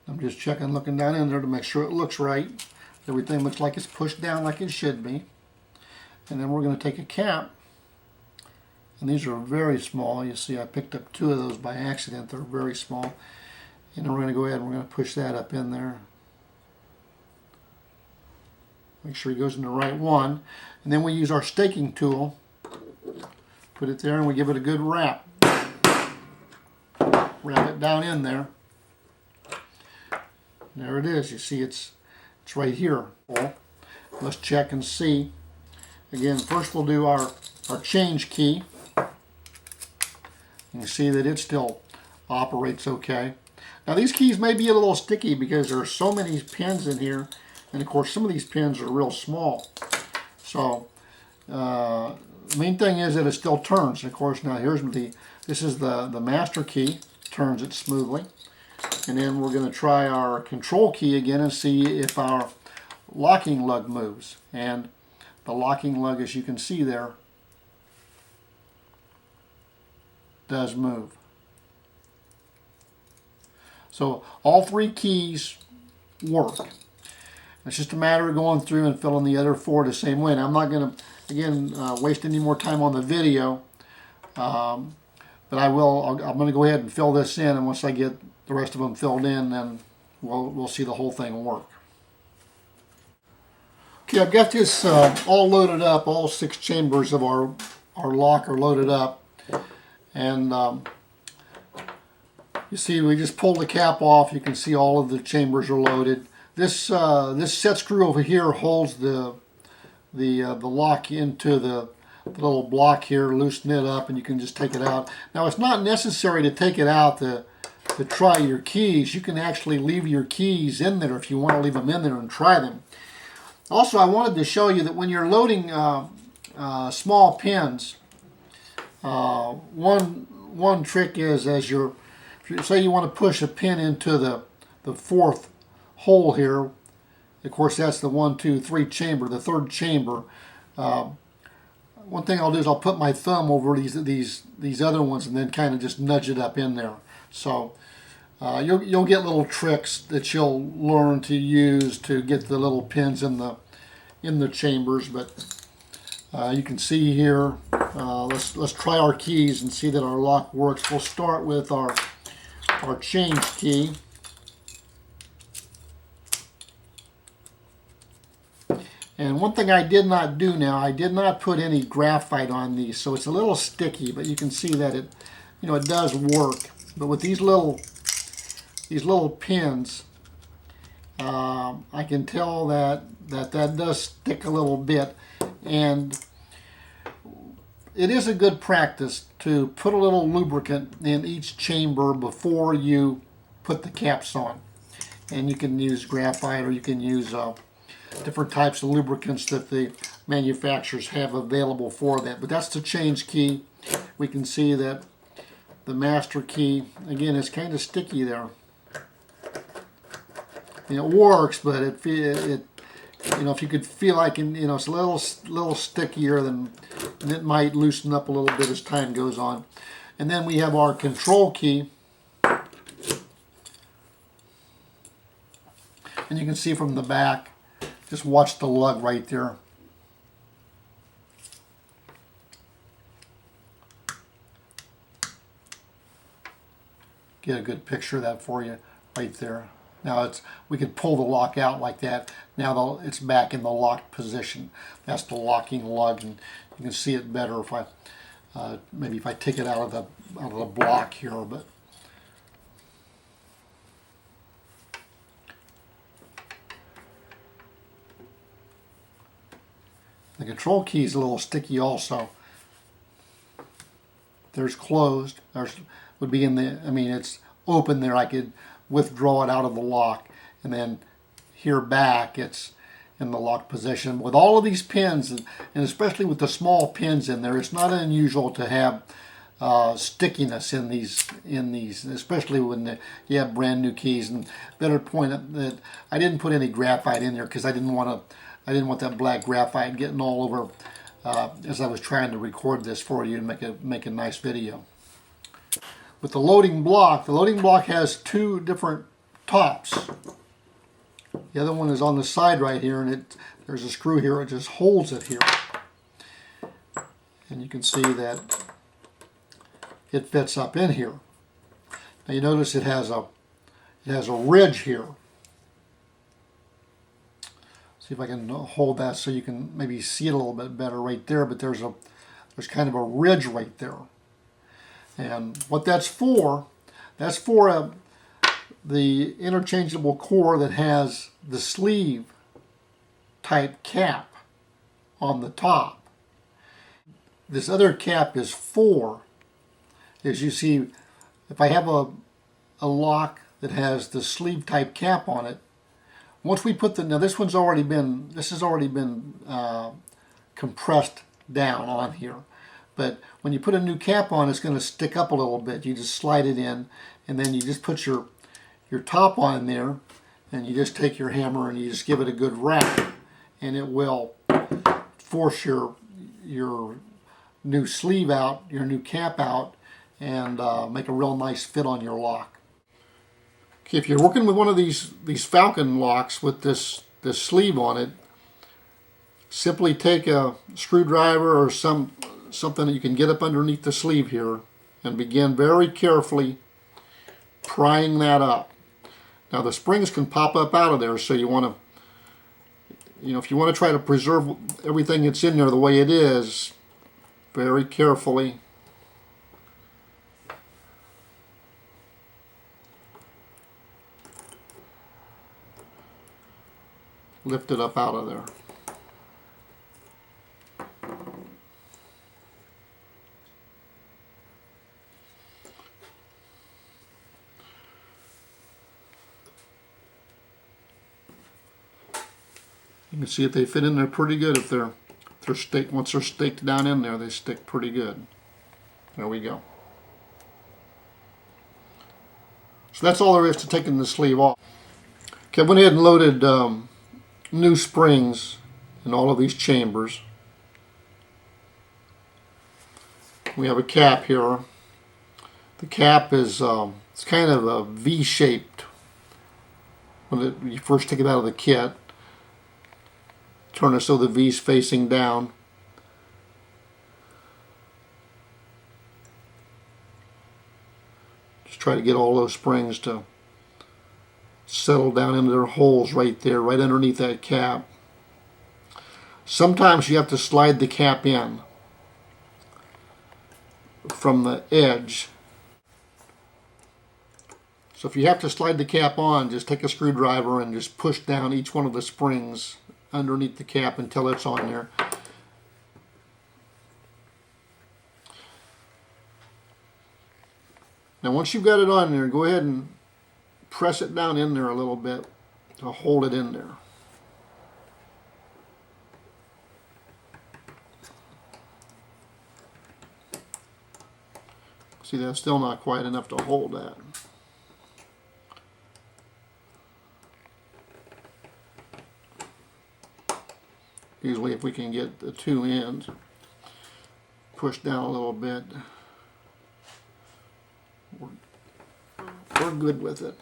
Speaker 1: I'm just checking, looking down in there to make sure it looks right. Everything looks like it's pushed down like it should be. And then we're going to take a cap. And these are very small. You see I picked up 2 of those by accident. They're very small. And then we're going to go ahead and we're going to push that up in there. Make sure he goes in the right one. And then we use our staking tool. Put it there and we give it a good wrap. Wrap it down in there. There it is. You see it's right here. Let's check and see. Again, first we'll do our change key. You can see that it still operates okay. Now these keys may be a little sticky because there are so many pins in here. And of course, some of these pins are real small. So the main thing is that it still turns. And of course, now this is the master key. Turns it smoothly. And then we're going to try our control key again and see if our locking lug moves. And the locking lug, as you can see there, does move. So all 3 keys work. It's just a matter of going through and filling the other 4 the same way. Now, I'm not going to, again, waste any more time on the video, but I'm going to go ahead and fill this in, and once I get the rest of them filled in, then we'll see the whole thing work. Okay, I've got this all loaded up. All 6 chambers of our lock are loaded up, and you see we just pulled the cap off. You can see all of the chambers are loaded. This set screw over here holds the lock into the little block here, loosen it up, and you can just take it out. Now it's not necessary to take it out to try your keys. You can actually leave your keys in there if you want to leave them in there and try them. Also, I wanted to show you that when you're loading small pins, one trick is if you say you want to push a pin into the 4th hole here, of course that's the 1, 2, 3 chamber, the 3rd chamber. One thing I'll do is I'll put my thumb over these other ones and then kind of just nudge it up in there. So you'll get little tricks that you'll learn to use to get the little pins in the chambers. But you can see here let's try our keys and see that our lock works. We'll start with our change key. And one thing I did not do now, I did not put any graphite on these, so it's a little sticky, but you can see that it, it does work. But with these little pins, I can tell that does stick a little bit, and it is a good practice to put a little lubricant in each chamber before you put the caps on. And you can use graphite, or you can use different types of lubricants that the manufacturers have available for that. But that's the change key. We can see that the master key, again, is kind of sticky there. It works, but if you could feel like it's a little stickier, then it might loosen up a little bit as time goes on. And then we have our control key. And you can see from the back, just watch the lug right there. Get a good picture of that for you right there. Now we could pull the lock out like that. Now it's back in the locked position. That's the locking lug, and you can see it better if I maybe if I take it out of the block here, but. The control key is a little sticky also. There's closed. There's would be in the, it's open there. I could withdraw it out of the lock, and then here back it's in the lock position. With all of these pins, and especially with the small pins in there, it's not unusual to have stickiness in these, especially when you have brand new keys. And better point that I didn't put any graphite in there because I didn't want that black graphite getting all over as I was trying to record this for you and make a nice video. With the loading block has two different tops. The other one is on the side right here, and there's a screw here. It just holds it here, and you can see that it fits up in here. Now you notice it has a ridge here. See if I can hold that so you can maybe see it a little bit better right there. But there's kind of a ridge right there, and what that's for the interchangeable core that has the sleeve type cap on the top. This other cap is for, as you see, if I have a lock that has the sleeve type cap on it, once we put now this has already been compressed down on here, but when you put a new cap on, it's going to stick up a little bit. You just slide it in, and then you just put your top on there, and you just take your hammer and you just give it a good rap, and it will force your new sleeve out, your new cap out, and make a real nice fit on your lock. Okay, if you're working with one of these Falcon locks with this sleeve on it, simply take a screwdriver or something that you can get up underneath the sleeve here and begin very carefully prying that up. Now the springs can pop up out of there, so you want to, if you want to try to preserve everything that's in there the way it is, very carefully lift it up out of there. You can see if they fit in there pretty good. If they're staked, once they're staked down in there, they stick pretty good. There we go. So that's all there is to taking the sleeve off. Okay, I went ahead and loaded new springs in all of these chambers. We have a cap here. The cap is it's kind of a V-shaped when you first take it out of the kit. Turn it so the V's facing down. try to get all those springs to settle down into their holes right there, right underneath that cap. Sometimes you have to slide the cap in from the edge. So if you have to slide the cap on, just take a screwdriver and just push down each one of the springs underneath the cap until it's on there. Now once you've got it on there, go ahead and press it down in there a little bit to hold it in there. See, that's still not quite enough to hold that. Usually if we can get the two ends pushed down a little bit, we're good with it.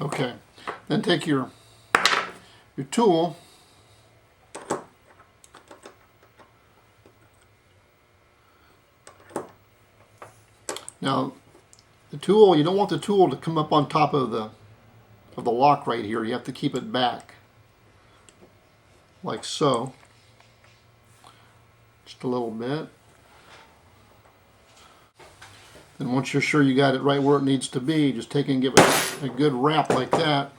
Speaker 1: Okay, then take your tool now. The tool, you don't want the tool to come up on top of the lock right here. You have to keep it back, like so. Just a little bit. And once you're sure you got it right where it needs to be, just take and give it a good wrap like that.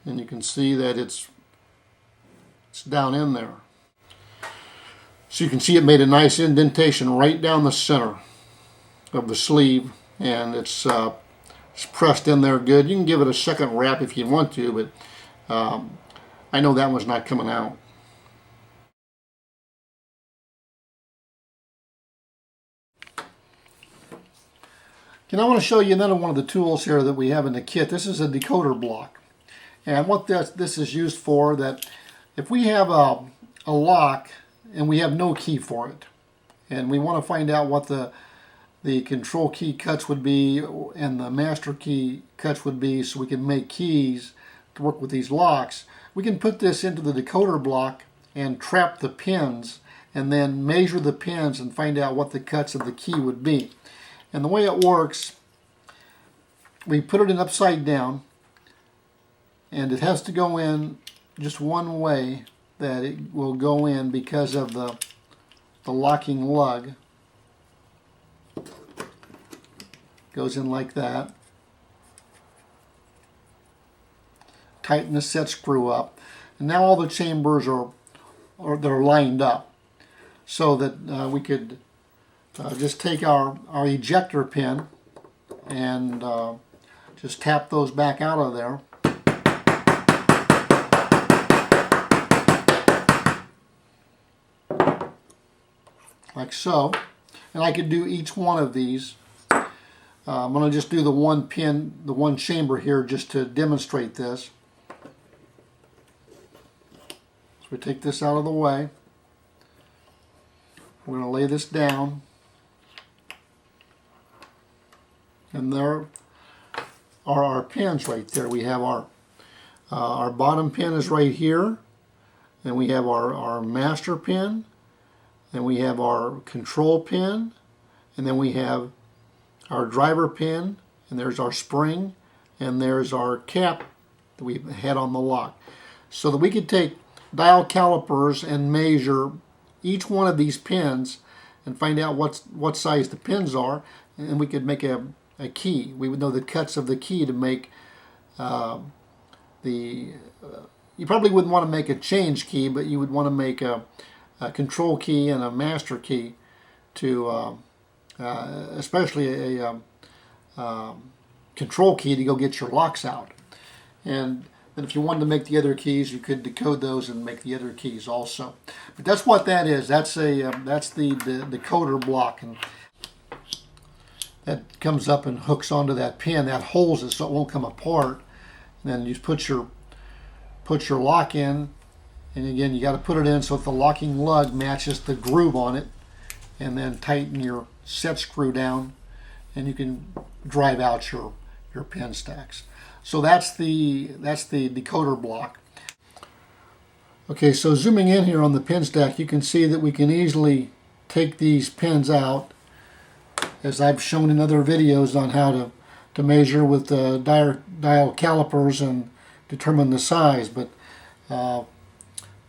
Speaker 1: And you can see that it's down in there. So you can see it made a nice indentation right down the center of the sleeve, and it's pressed in there good. You can give it a second wrap if you want to, but I know that one's not coming out. And I want to show you another one of the tools here that we have in the kit. This is a decoder block, and what this is used for, that if we have a lock and we have no key for it, and we want to find out what the control key cuts would be and the master key cuts would be, so we can make keys to work with these locks, we can put this into the decoder block and trap the pins and then measure the pins and find out what the cuts of the key would be. And the way it works, we put it in upside down, and it has to go in just one way that it will go in because of the locking lug. Goes in like that. Tighten the set screw up, and now all the chambers are they're lined up, so that we could just take our ejector pin and just tap those back out of there. Like so. And I could do each one of these. I'm going to just do the one pin, the one chamber here, just to demonstrate this. So we take this out of the way. We're going to lay this down. And there are our pins right there. We have our bottom pin is right here. And we have our master pin. And we have our control pin. And then we have our driver pin, and there's our spring, and there's our cap that we had on the lock. So that we could take dial calipers and measure each one of these pins and find out what size the pins are, and we could make a key. We would know the cuts of the key to make you probably wouldn't want to make a change key, but you would want to make a control key and a master key to especially a control key to go get your locks out. And then if you wanted to make the other keys, you could decode those and make the other keys also. But that's what that is. That's the decoder block, and that comes up and hooks onto that pin. That holds it so it won't come apart. And then you put your lock in, and again you got to put it in so that the locking lug matches the groove on it, and then tighten your set screw down, and you can drive out your pin stacks. So that's the decoder block. Okay, so zooming in here on the pin stack, you can see that we can easily take these pins out, as I've shown in other videos on how to measure with dial calipers and determine the size. But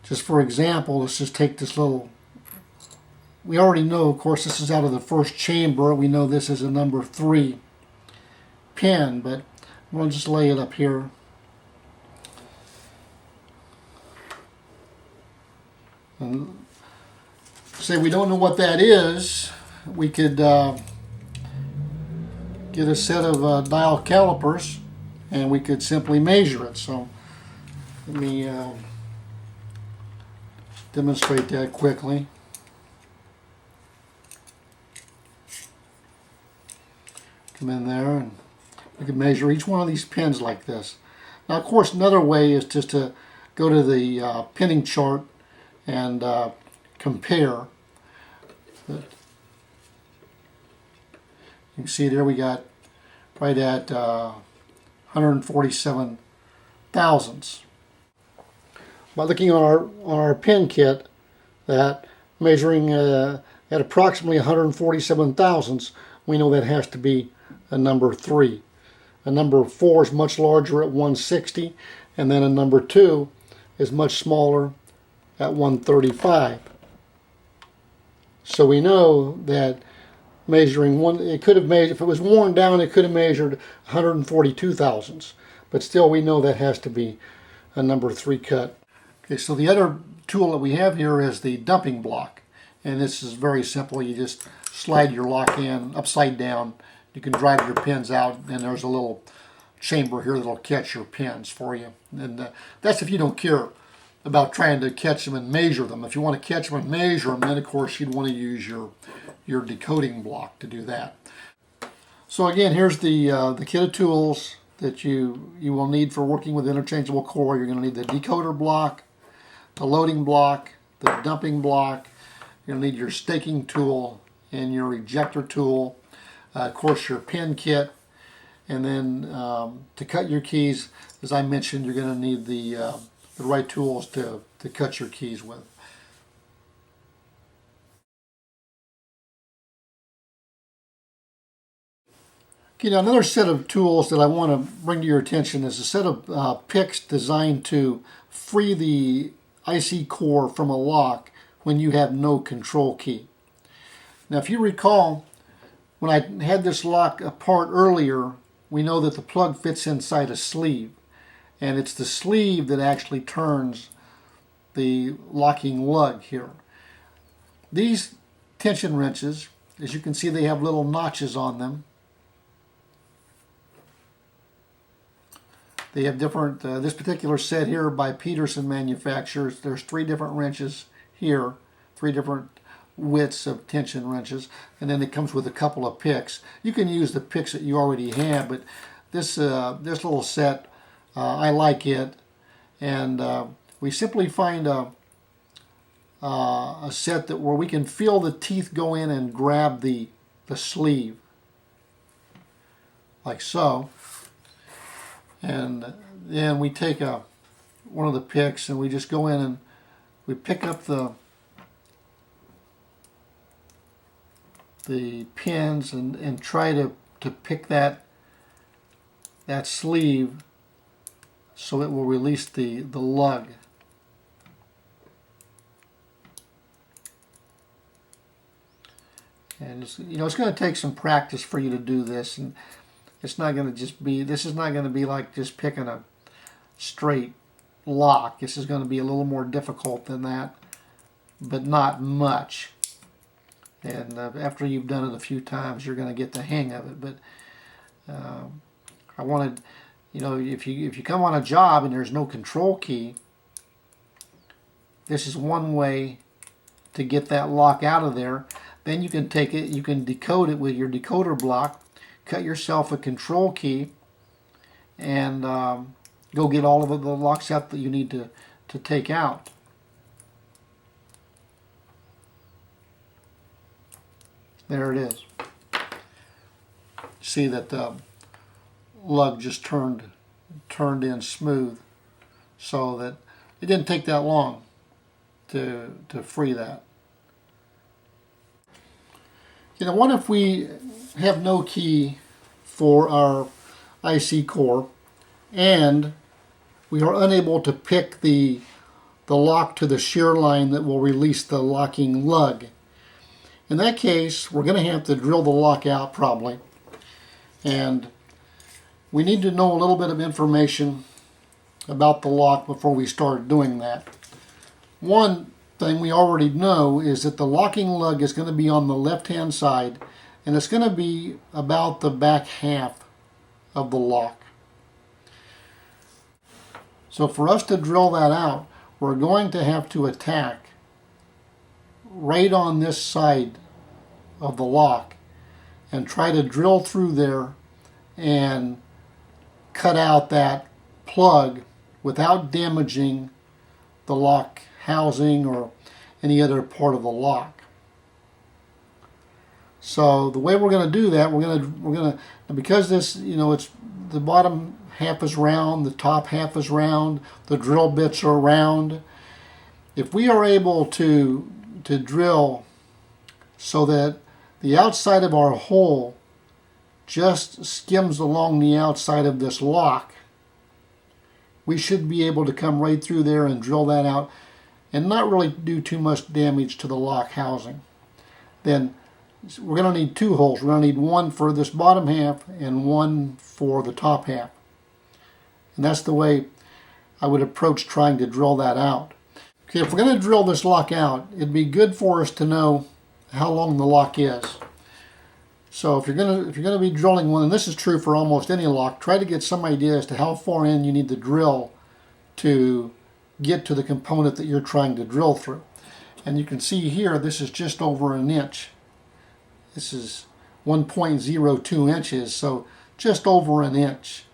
Speaker 1: just for example, let's just take this little, we already know, of course, this is out of the first chamber. We know this is a number 3 pin, but I'm going to just lay it up here. And say we don't know what that is, we could get a set of dial calipers and we could simply measure it. So let me demonstrate that quickly. Come in there and we can measure each one of these pins like this. Now, of course, another way is just to go to the pinning chart and compare. But you can see there we got right at 147 thousandths. By looking on our pin kit, that measuring at approximately 147 thousandths, we know that has to be a number 3. A number 4 is much larger at 160, and then a number 2 is much smaller at 135. So we know that measuring one, it could have measured, if it was worn down, it could have measured 142 thousandths. But still, we know that has to be a number 3 cut. Okay, so the other tool that we have here is the dumping block. And this is very simple. You just slide your lock in upside down. You can drive your pins out, and there's a little chamber here that'll catch your pins for you. And that's if you don't care about trying to catch them and measure them. If you want to catch them and measure them, then of course you'd want to use your decoding block to do that. So again, here's the kit of tools that you will need for working with interchangeable core. You're going to need the decoder block, the loading block, the dumping block. You're going to need your staking tool and your ejector tool. Of course, your pin kit. And then to cut your keys, as I mentioned, you're going to need the right tools to cut your keys with. Okay, now another set of tools that I want to bring to your attention is a set of picks designed to free the IC core from a lock when you have no control key. Now, if you recall, when I had this lock apart earlier, we know that the plug fits inside a sleeve. And it's the sleeve that actually turns the locking lug here. These tension wrenches, as you can see, they have little notches on them. They have different, this particular set here by Peterson manufacturers, there's 3 different wrenches here, 3 different widths of tension wrenches, and then it comes with a couple of picks. You can use the picks that you already have, but this little set, I like it, and we simply find a set that where we can feel the teeth go in and grab the sleeve, like so. And then we take one of the picks and we just go in and we pick up the pins and try to pick that sleeve so it will release the lug. And it's going to take some practice for you to do this, and it's not going to just be, this is not going to be like just picking a straight lock. This is going to be a little more difficult than that, but not much. And after you've done it a few times, you're going to get the hang of it. But I wanted, if you come on a job and there's no control key, this is one way to get that lock out of there. Then you can take it, you can decode it with your decoder block, cut yourself a control key, and go get all of the locks out that you need to take out. There it is. See that the lug just turned in smooth, so that it didn't take that long. to free that. You know, what if we have no key for our IC core and we are unable to pick the lock to the shear line that will release the locking lug? In that case, we're going to have to drill the lock out probably, and we need to know a little bit of information about the lock before we start doing that. One thing we already know is that the locking lug is going to be on the left-hand side, and it's going to be about the back half of the lock. So for us to drill that out, we're going to have to attack right on this side of the lock and try to drill through there and cut out that plug without damaging the lock housing or any other part of the lock. So the way we're going to do that, we're going to because this, you know, it's the bottom half is round, the top half is round, the drill bits are round. If we are able to drill so that the outside of our hole just skims along the outside of this lock, we should be able to come right through there and drill that out and not really do too much damage to the lock housing. Then we're going to need two holes. We're going to need one for this bottom half and one for the top half. And that's the way I would approach trying to drill that out. Okay, if we're going to drill this lock out, it'd be good for us to know how long the lock is. So if you're going to be drilling one, and this is true for almost any lock, try to get some idea as to how far in you need to drill to get to the component that you're trying to drill through. And you can see here, this is just over an inch. This is 1.02 inches, so just over an inch.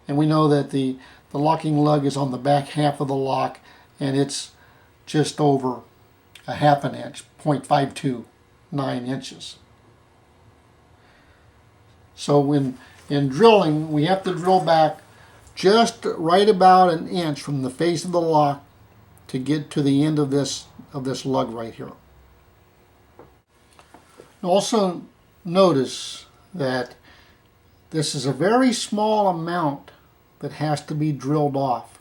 Speaker 1: And we know that the locking lug is on the back half of the lock, and it's just over a half an inch, 0.529 inches. So in drilling, we have to drill back just right about an inch from the face of the lock to get to the end of this lug right here. Also notice that this is a very small amount that has to be drilled off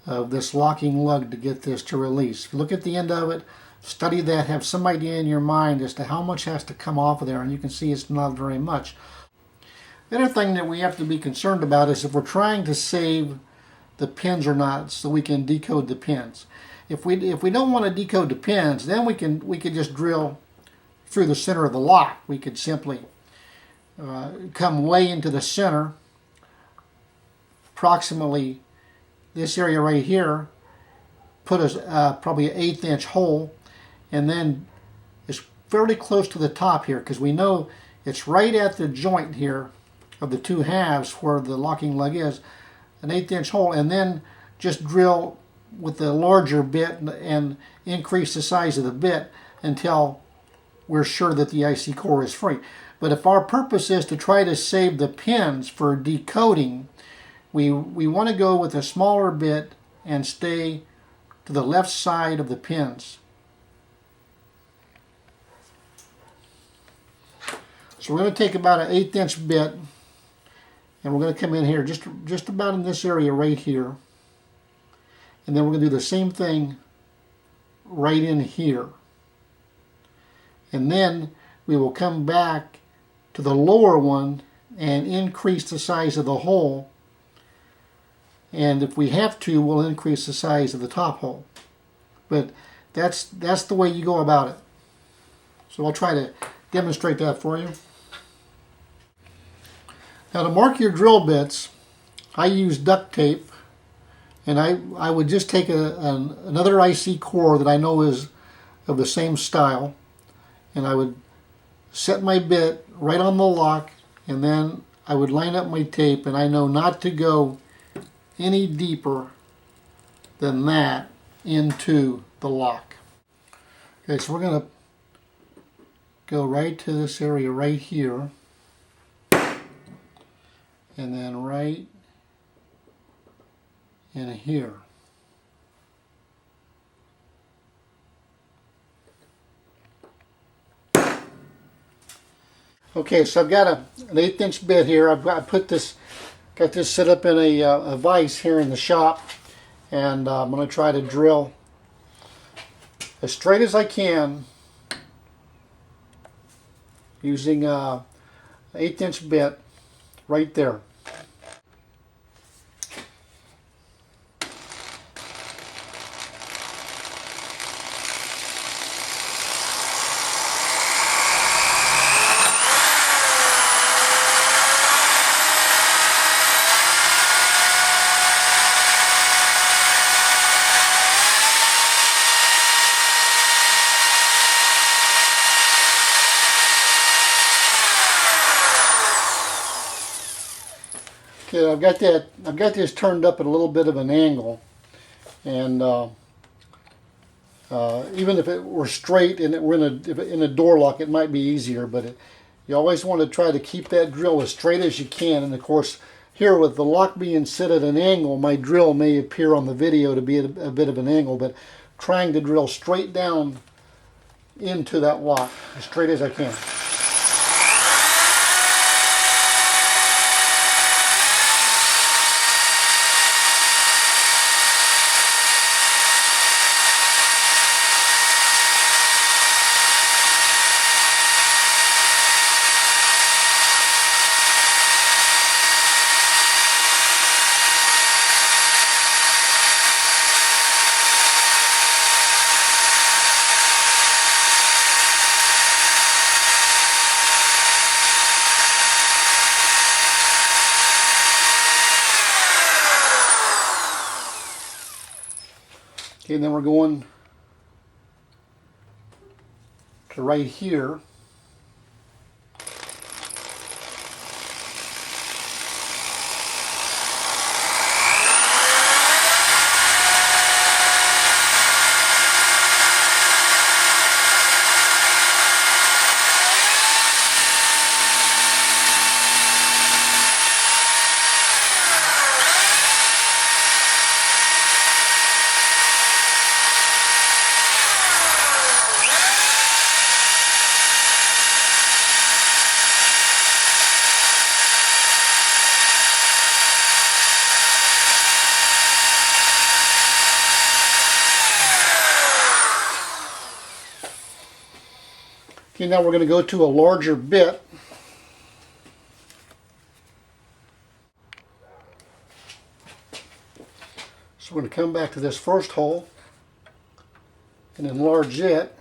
Speaker 1: of this locking lug to get this to release. Look at the end of it, study that, have some idea in your mind as to how much has to come off of there, and you can see it's not very much. The other thing that we have to be concerned about is if we're trying to save the pins or not, so we can decode the pins. If we don't want to decode the pins, then we could just drill through the center of the lock. We could simply come way into the center, approximately this area right here, put probably an 1/8 inch hole, and then it's fairly close to the top here because we know it's right at the joint here of the two halves where the locking lug is, an 1/8 inch hole, and then just drill with the larger bit and increase the size of the bit until we're sure that the IC core is free. But if our purpose is to try to save the pins for decoding, we want to go with a smaller bit and stay to the left side of the pins. So we're going to take about an 1/8 inch bit, and we're going to come in here just about in this area right here, and then we're going to do the same thing right in here. And then we will come back to the lower one and increase the size of the hole, and if we have to, we'll increase the size of the top hole. But that's the way you go about it. So I'll try to demonstrate that for you. Now to mark your drill bits, I use duct tape, and I would just take another IC core that I know is of the same style, and I would set my bit right on the lock, and then I would line up my tape, and I know not to go any deeper than that into the lock. Okay, so we're going to go right to this area right here, and then right in here. Okay, so I've got an 1/8 inch bit here. I got this set up in a vise here in the shop, and I'm going to try to drill as straight as I can using an 1/8 inch bit right there. Okay, I've got this turned up at a little bit of an angle, and even if it were straight and it were in a door lock, it might be easier. But you always want to try to keep that drill as straight as you can. And of course, here with the lock being set at an angle, my drill may appear on the video to be at a bit of an angle. But trying to drill straight down into that lock as straight as I can. Okay, and then we're going to right here. Okay, now we're going to go to a larger bit. So we're going to come back to this first hole and enlarge it.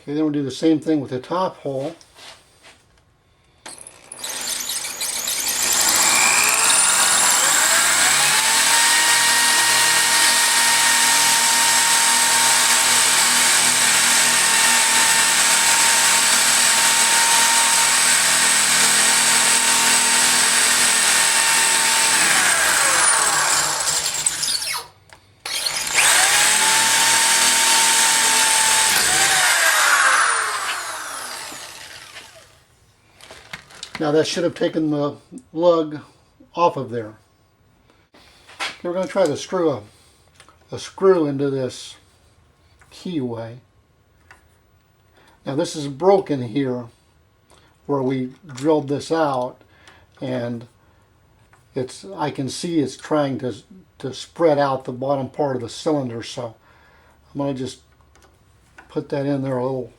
Speaker 1: Okay, then we'll do the same thing with the top hole. Now that should have taken the lug off of there. Okay, we're going to try to screw a screw into this keyway. Now this is broken here where we drilled this out, and I can see it's trying to spread out the bottom part of the cylinder, so I'm going to just put that in there a little,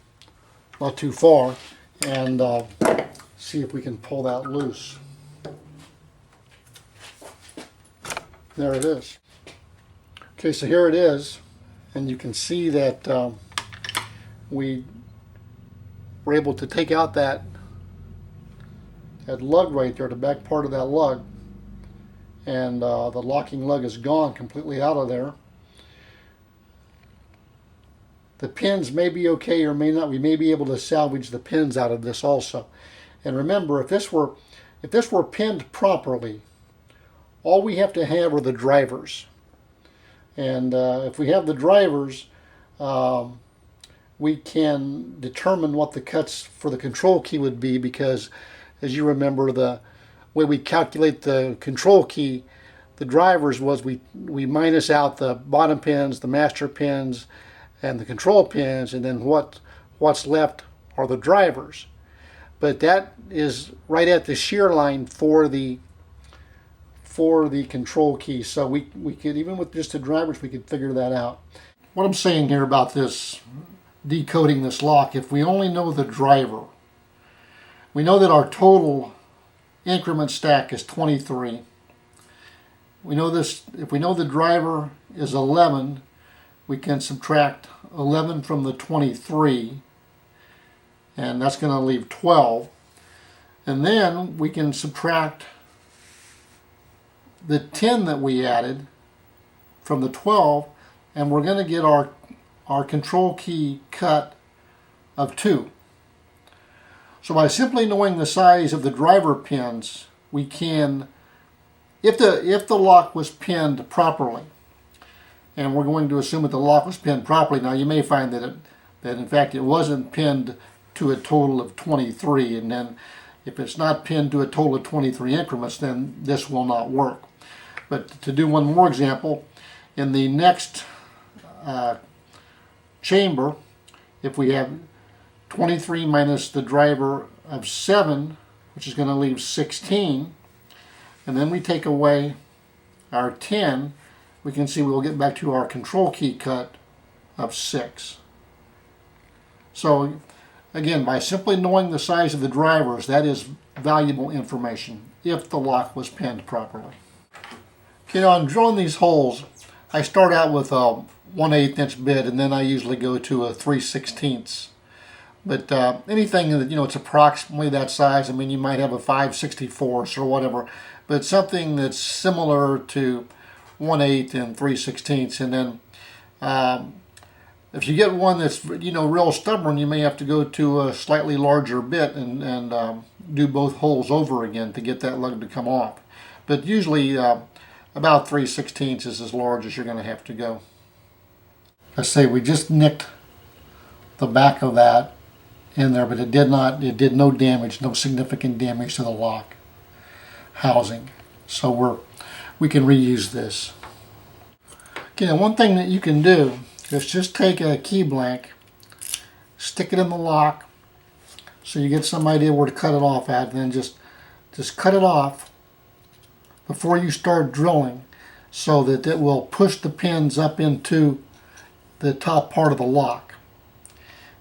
Speaker 1: not too far, and see if we can pull that loose. There it is. Okay, so here it is, and you can see that we were able to take out that lug right there, the back part of that lug, and the locking lug is gone completely out of there. the pins may be okay or may not. We may be able to salvage the pins out of this also. And remember, if this were pinned properly, all we have to have are the drivers. And if we have the drivers, we can determine what the cuts for the control key would be, because as you remember, the way we calculate the control key, the drivers was we minus out the bottom pins, the master pins, and the control pins, and then what's left are the drivers. But that is right at the shear line for the control key. So we could, even with just the drivers, we could figure that out. What I'm saying here about this, decoding this lock, if we only know the driver, we know that our total increment stack is 23. We know this, if we know the driver is 11, we can subtract 11 from the 23, and that's going to leave 12. And then we can subtract the 10 that we added from the 12, and we're going to get our control key cut of 2. So by simply knowing the size of the driver pins, we can, if the lock was pinned properly, and we're going to assume that the lock was pinned properly. Now you may find that in fact it wasn't pinned to a total of 23, and then if it's not pinned to a total of 23 increments, then this will not work. But to do one more example, in the next chamber, if we have 23 minus the driver of 7, which is going to leave 16, and then we take away our 10, we can see we'll get back to our control key cut of 6. So again, by simply knowing the size of the drivers, that is valuable information if the lock was pinned properly. Okay, now in drilling these holes, I start out with a 1/8 inch bit, and then I usually go to a 3/16. But anything that, it's approximately that size, I mean, you might have a 5/64 or whatever, but something that's similar to 1/8 and 3/16. And then if you get one that's, real stubborn, you may have to go to a slightly larger bit and do both holes over again to get that lug to come off. But usually about 3/16 is as large as you're going to have to go. Let's say we just nicked the back of that in there, but it did no damage, no significant damage to the lock housing. So we can reuse this. Okay, now one thing that you can do is just take a key blank, stick it in the lock so you get some idea where to cut it off at, and then just cut it off before you start drilling so that it will push the pins up into the top part of the lock.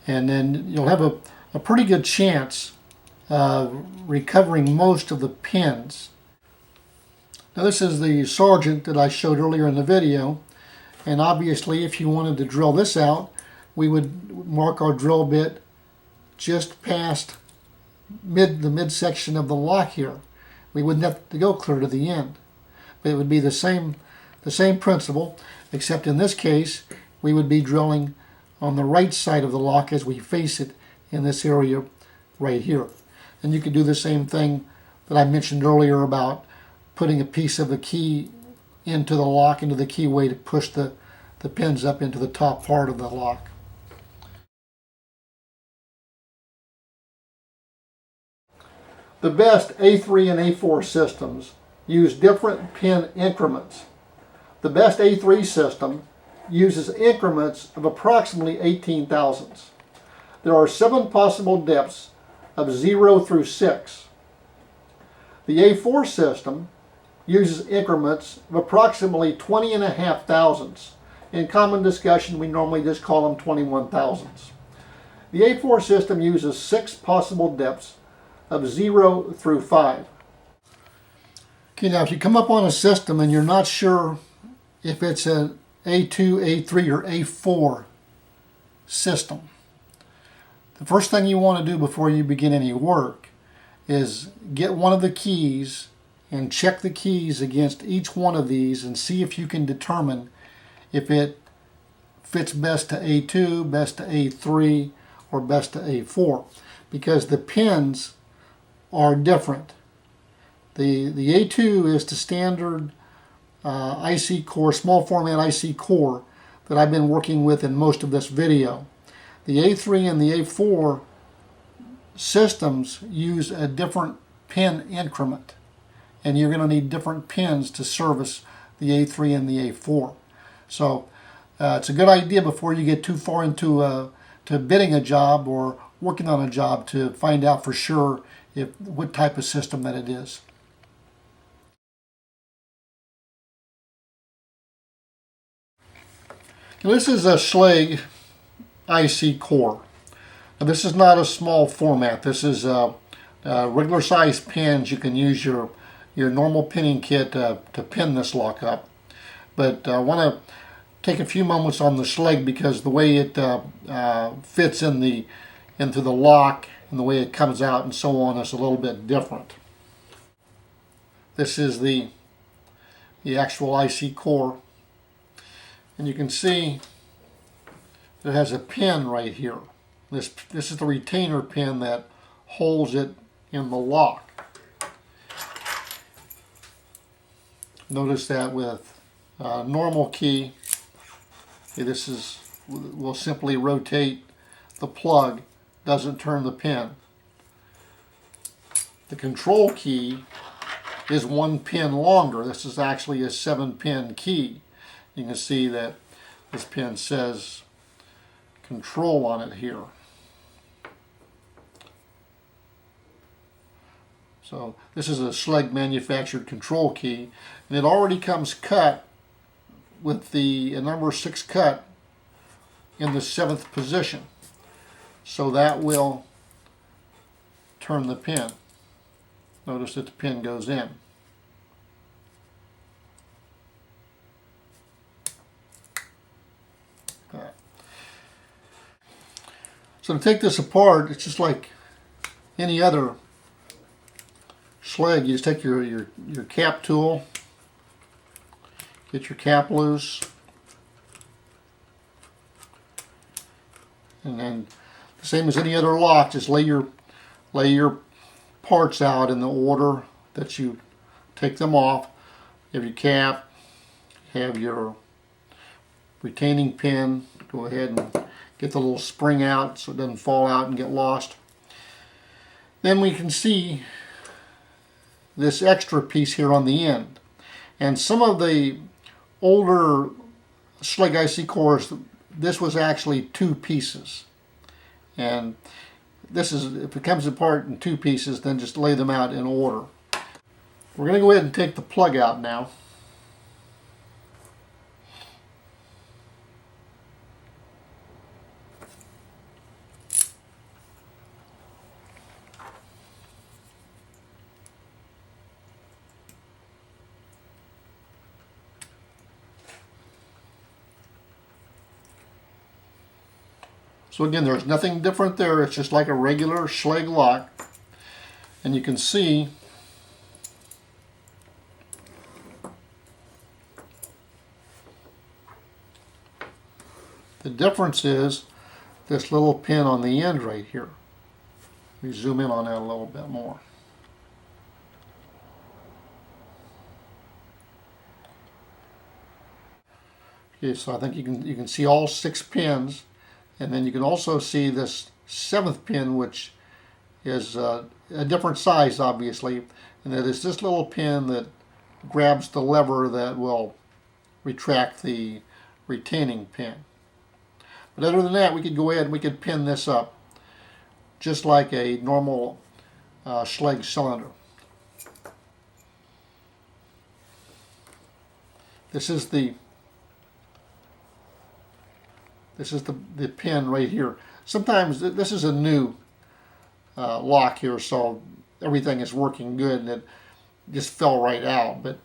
Speaker 1: And then you'll have a pretty good chance of recovering most of the pins. Now this is the Sargent that I showed earlier in the video, and obviously if you wanted to drill this out, we would mark our drill bit just past the midsection of the lock here. We wouldn't have to go clear to the end, but it would be the same principle, except in this case we would be drilling on the right side of the lock as we face it in this area right here. And you could do the same thing that I mentioned earlier about putting a piece of the key into the lock, into the keyway, to push the pins up into the top part of the lock. The best A3 and A4 systems use different pin increments. The best A3 system uses increments of approximately 18 thousandths. There are 7 possible depths of 0 through 6. The A4 system uses increments of approximately 20.5 thousandths. In common discussion, we normally just call them 21 thousandths. The A4 system uses 6 possible depths of 0 through 5. Okay, now if you come up on a system and you're not sure if it's an A2, A3, or A4 system, the first thing you want to do before you begin any work is get one of the keys and check the keys against each one of these and see if you can determine if it fits best to A2, best to A3, or best to A4, because the pins are different. The A2 is the standard IC core, small format IC core that I've been working with in most of this video. The A3 and the A4 systems use a different pin increment, and you're going to need different pins to service the A3 and the A4. So it's a good idea before you get too far into to bidding a job or working on a job to find out for sure what type of system that it is. Now, this is a Schlage IC core. Now, this is not a small format. This is regular size pins. You can use your normal pinning kit to pin this lock up. But I want to take a few moments on the Schlage because the way it fits into the lock and the way it comes out and so on is a little bit different. This is the actual IC core, and you can see it has a pin right here. This is the retainer pin that holds it in the lock. Notice that with normal key, will simply rotate the plug, doesn't turn the pin. The control key is 1 pin longer. This is actually a 7-pin key. You can see that this pin says control on it here. So this is a Schlage manufactured control key, and it already comes cut with the number 6 cut in the 7th position. So that will turn the pin. Notice that the pin goes in. So to take this apart, it's just like any other Schlage. You just take your cap tool, get your cap loose, and then the same as any other lock, just lay your parts out in the order that you take them off. You have your cap, have your retaining pin. Go ahead and get the little spring out so it doesn't fall out and get lost. Then we can see this extra piece here on the end. And some of the older Schlage IC cores, this was actually 2 pieces. And this is, if it comes apart in 2 pieces, then just lay them out in order. We're going to go ahead and take the plug out now. So again, there's nothing different there. It's just like a regular Schlage lock. And you can see the difference is this little pin on the end right here. We zoom in on that a little bit more. Okay, so I think you can see all 6 pins. And then you can also see this 7th pin, which is a different size, obviously. And that is this little pin that grabs the lever that will retract the retaining pin. But other than that, we could go ahead and we could pin this up just like a normal Schlage cylinder. This is the pin right here. Sometimes this is a new lock here, so everything is working good and it just fell right out. But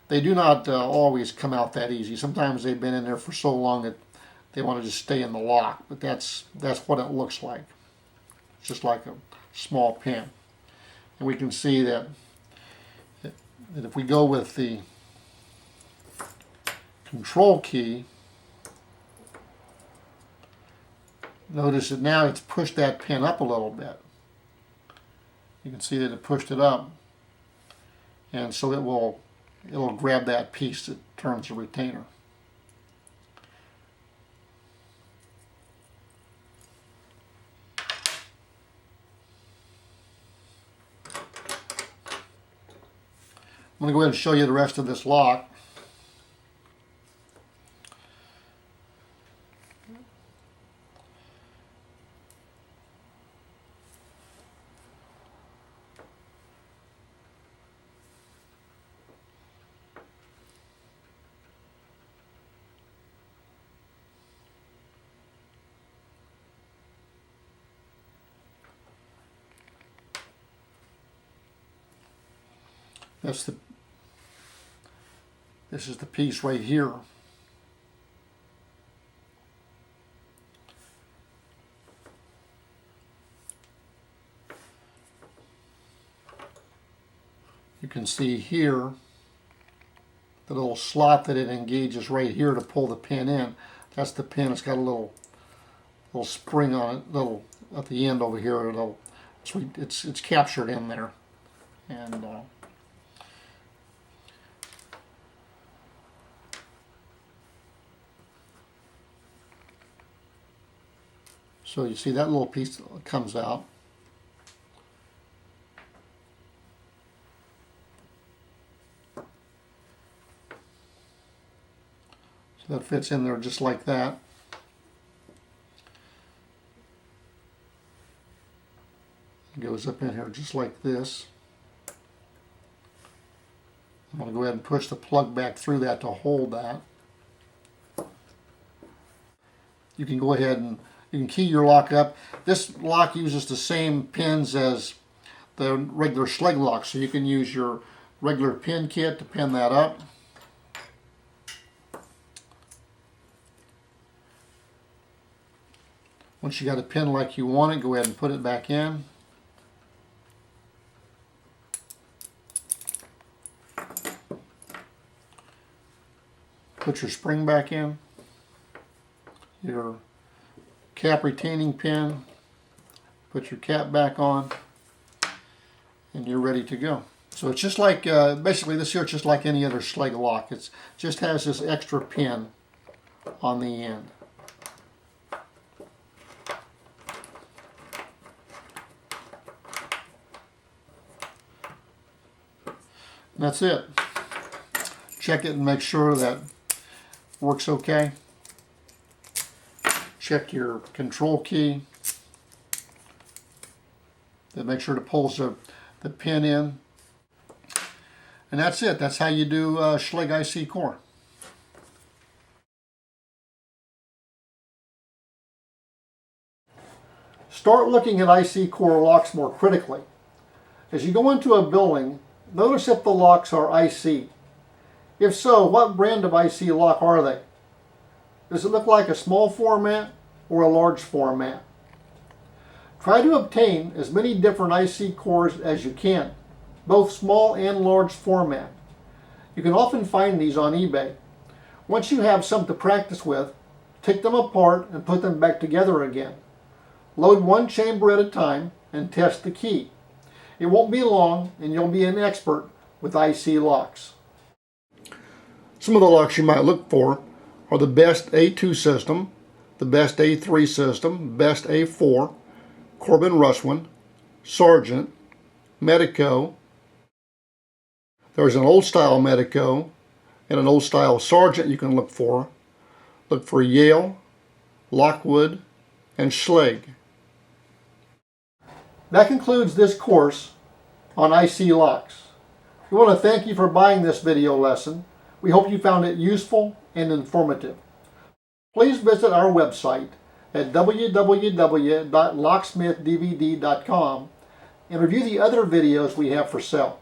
Speaker 1: they do not always come out that easy. Sometimes they've been in there for so long that they want to just stay in the lock. But that's what it looks like. It's just like a small pin. And we can see that if we go with the control key, Notice that now it's pushed that pin up a little bit. You can see that it pushed it up, and so it'll grab that piece that turns the retainer. I'm going to go ahead and show you the rest of this lock. This is the piece right here. You can see here the little slot that it engages right here to pull the pin in. That's the pin. It's got a little spring on it, little at the end over here. It's captured in there, and so you see that little piece comes out. So that fits in there just like that. It goes up in here just like this. I'm going to go ahead and push the plug back through that to hold that. You can go ahead and you can key your lock up. This lock uses the same pins as the regular Schlage lock, so you can use your regular pin kit to pin that up. Once you got a pin like you want it, go ahead and put it back in. Put your spring back in. Your cap retaining pin, put your cap back on, and you're ready to go. So it's just like, basically this here is just like any other Schlage lock. It just has this extra pin on the end. And that's it. Check it and make sure that works okay. Check your control key. Then make sure to pull the pin in. And that's it. That's how you do Schlage IC core. Start looking at IC core locks more critically. As you go into a building, notice if the locks are IC. If so, what brand of IC lock are they? Does it look like a small format or a large format? Try to obtain as many different IC cores as you can, both small and large format. You can often find these on eBay. Once you have some to practice with, take them apart and put them back together again. Load one chamber at a time and test the key. It won't be long and you'll be an expert with IC locks. Some of the locks you might look for are the best A2 system, the best A3 system, best A4, Corbin-Russwin, Sargent, Medeco. There's an old style Medeco and an old style Sargent you can look for. Look for Yale, Lockwood, and Schlage. That concludes this course on IC locks. We want to thank you for buying this video lesson. We hope you found it useful and informative. Please visit our website at www.locksmithdvd.com and review the other videos we have for sale.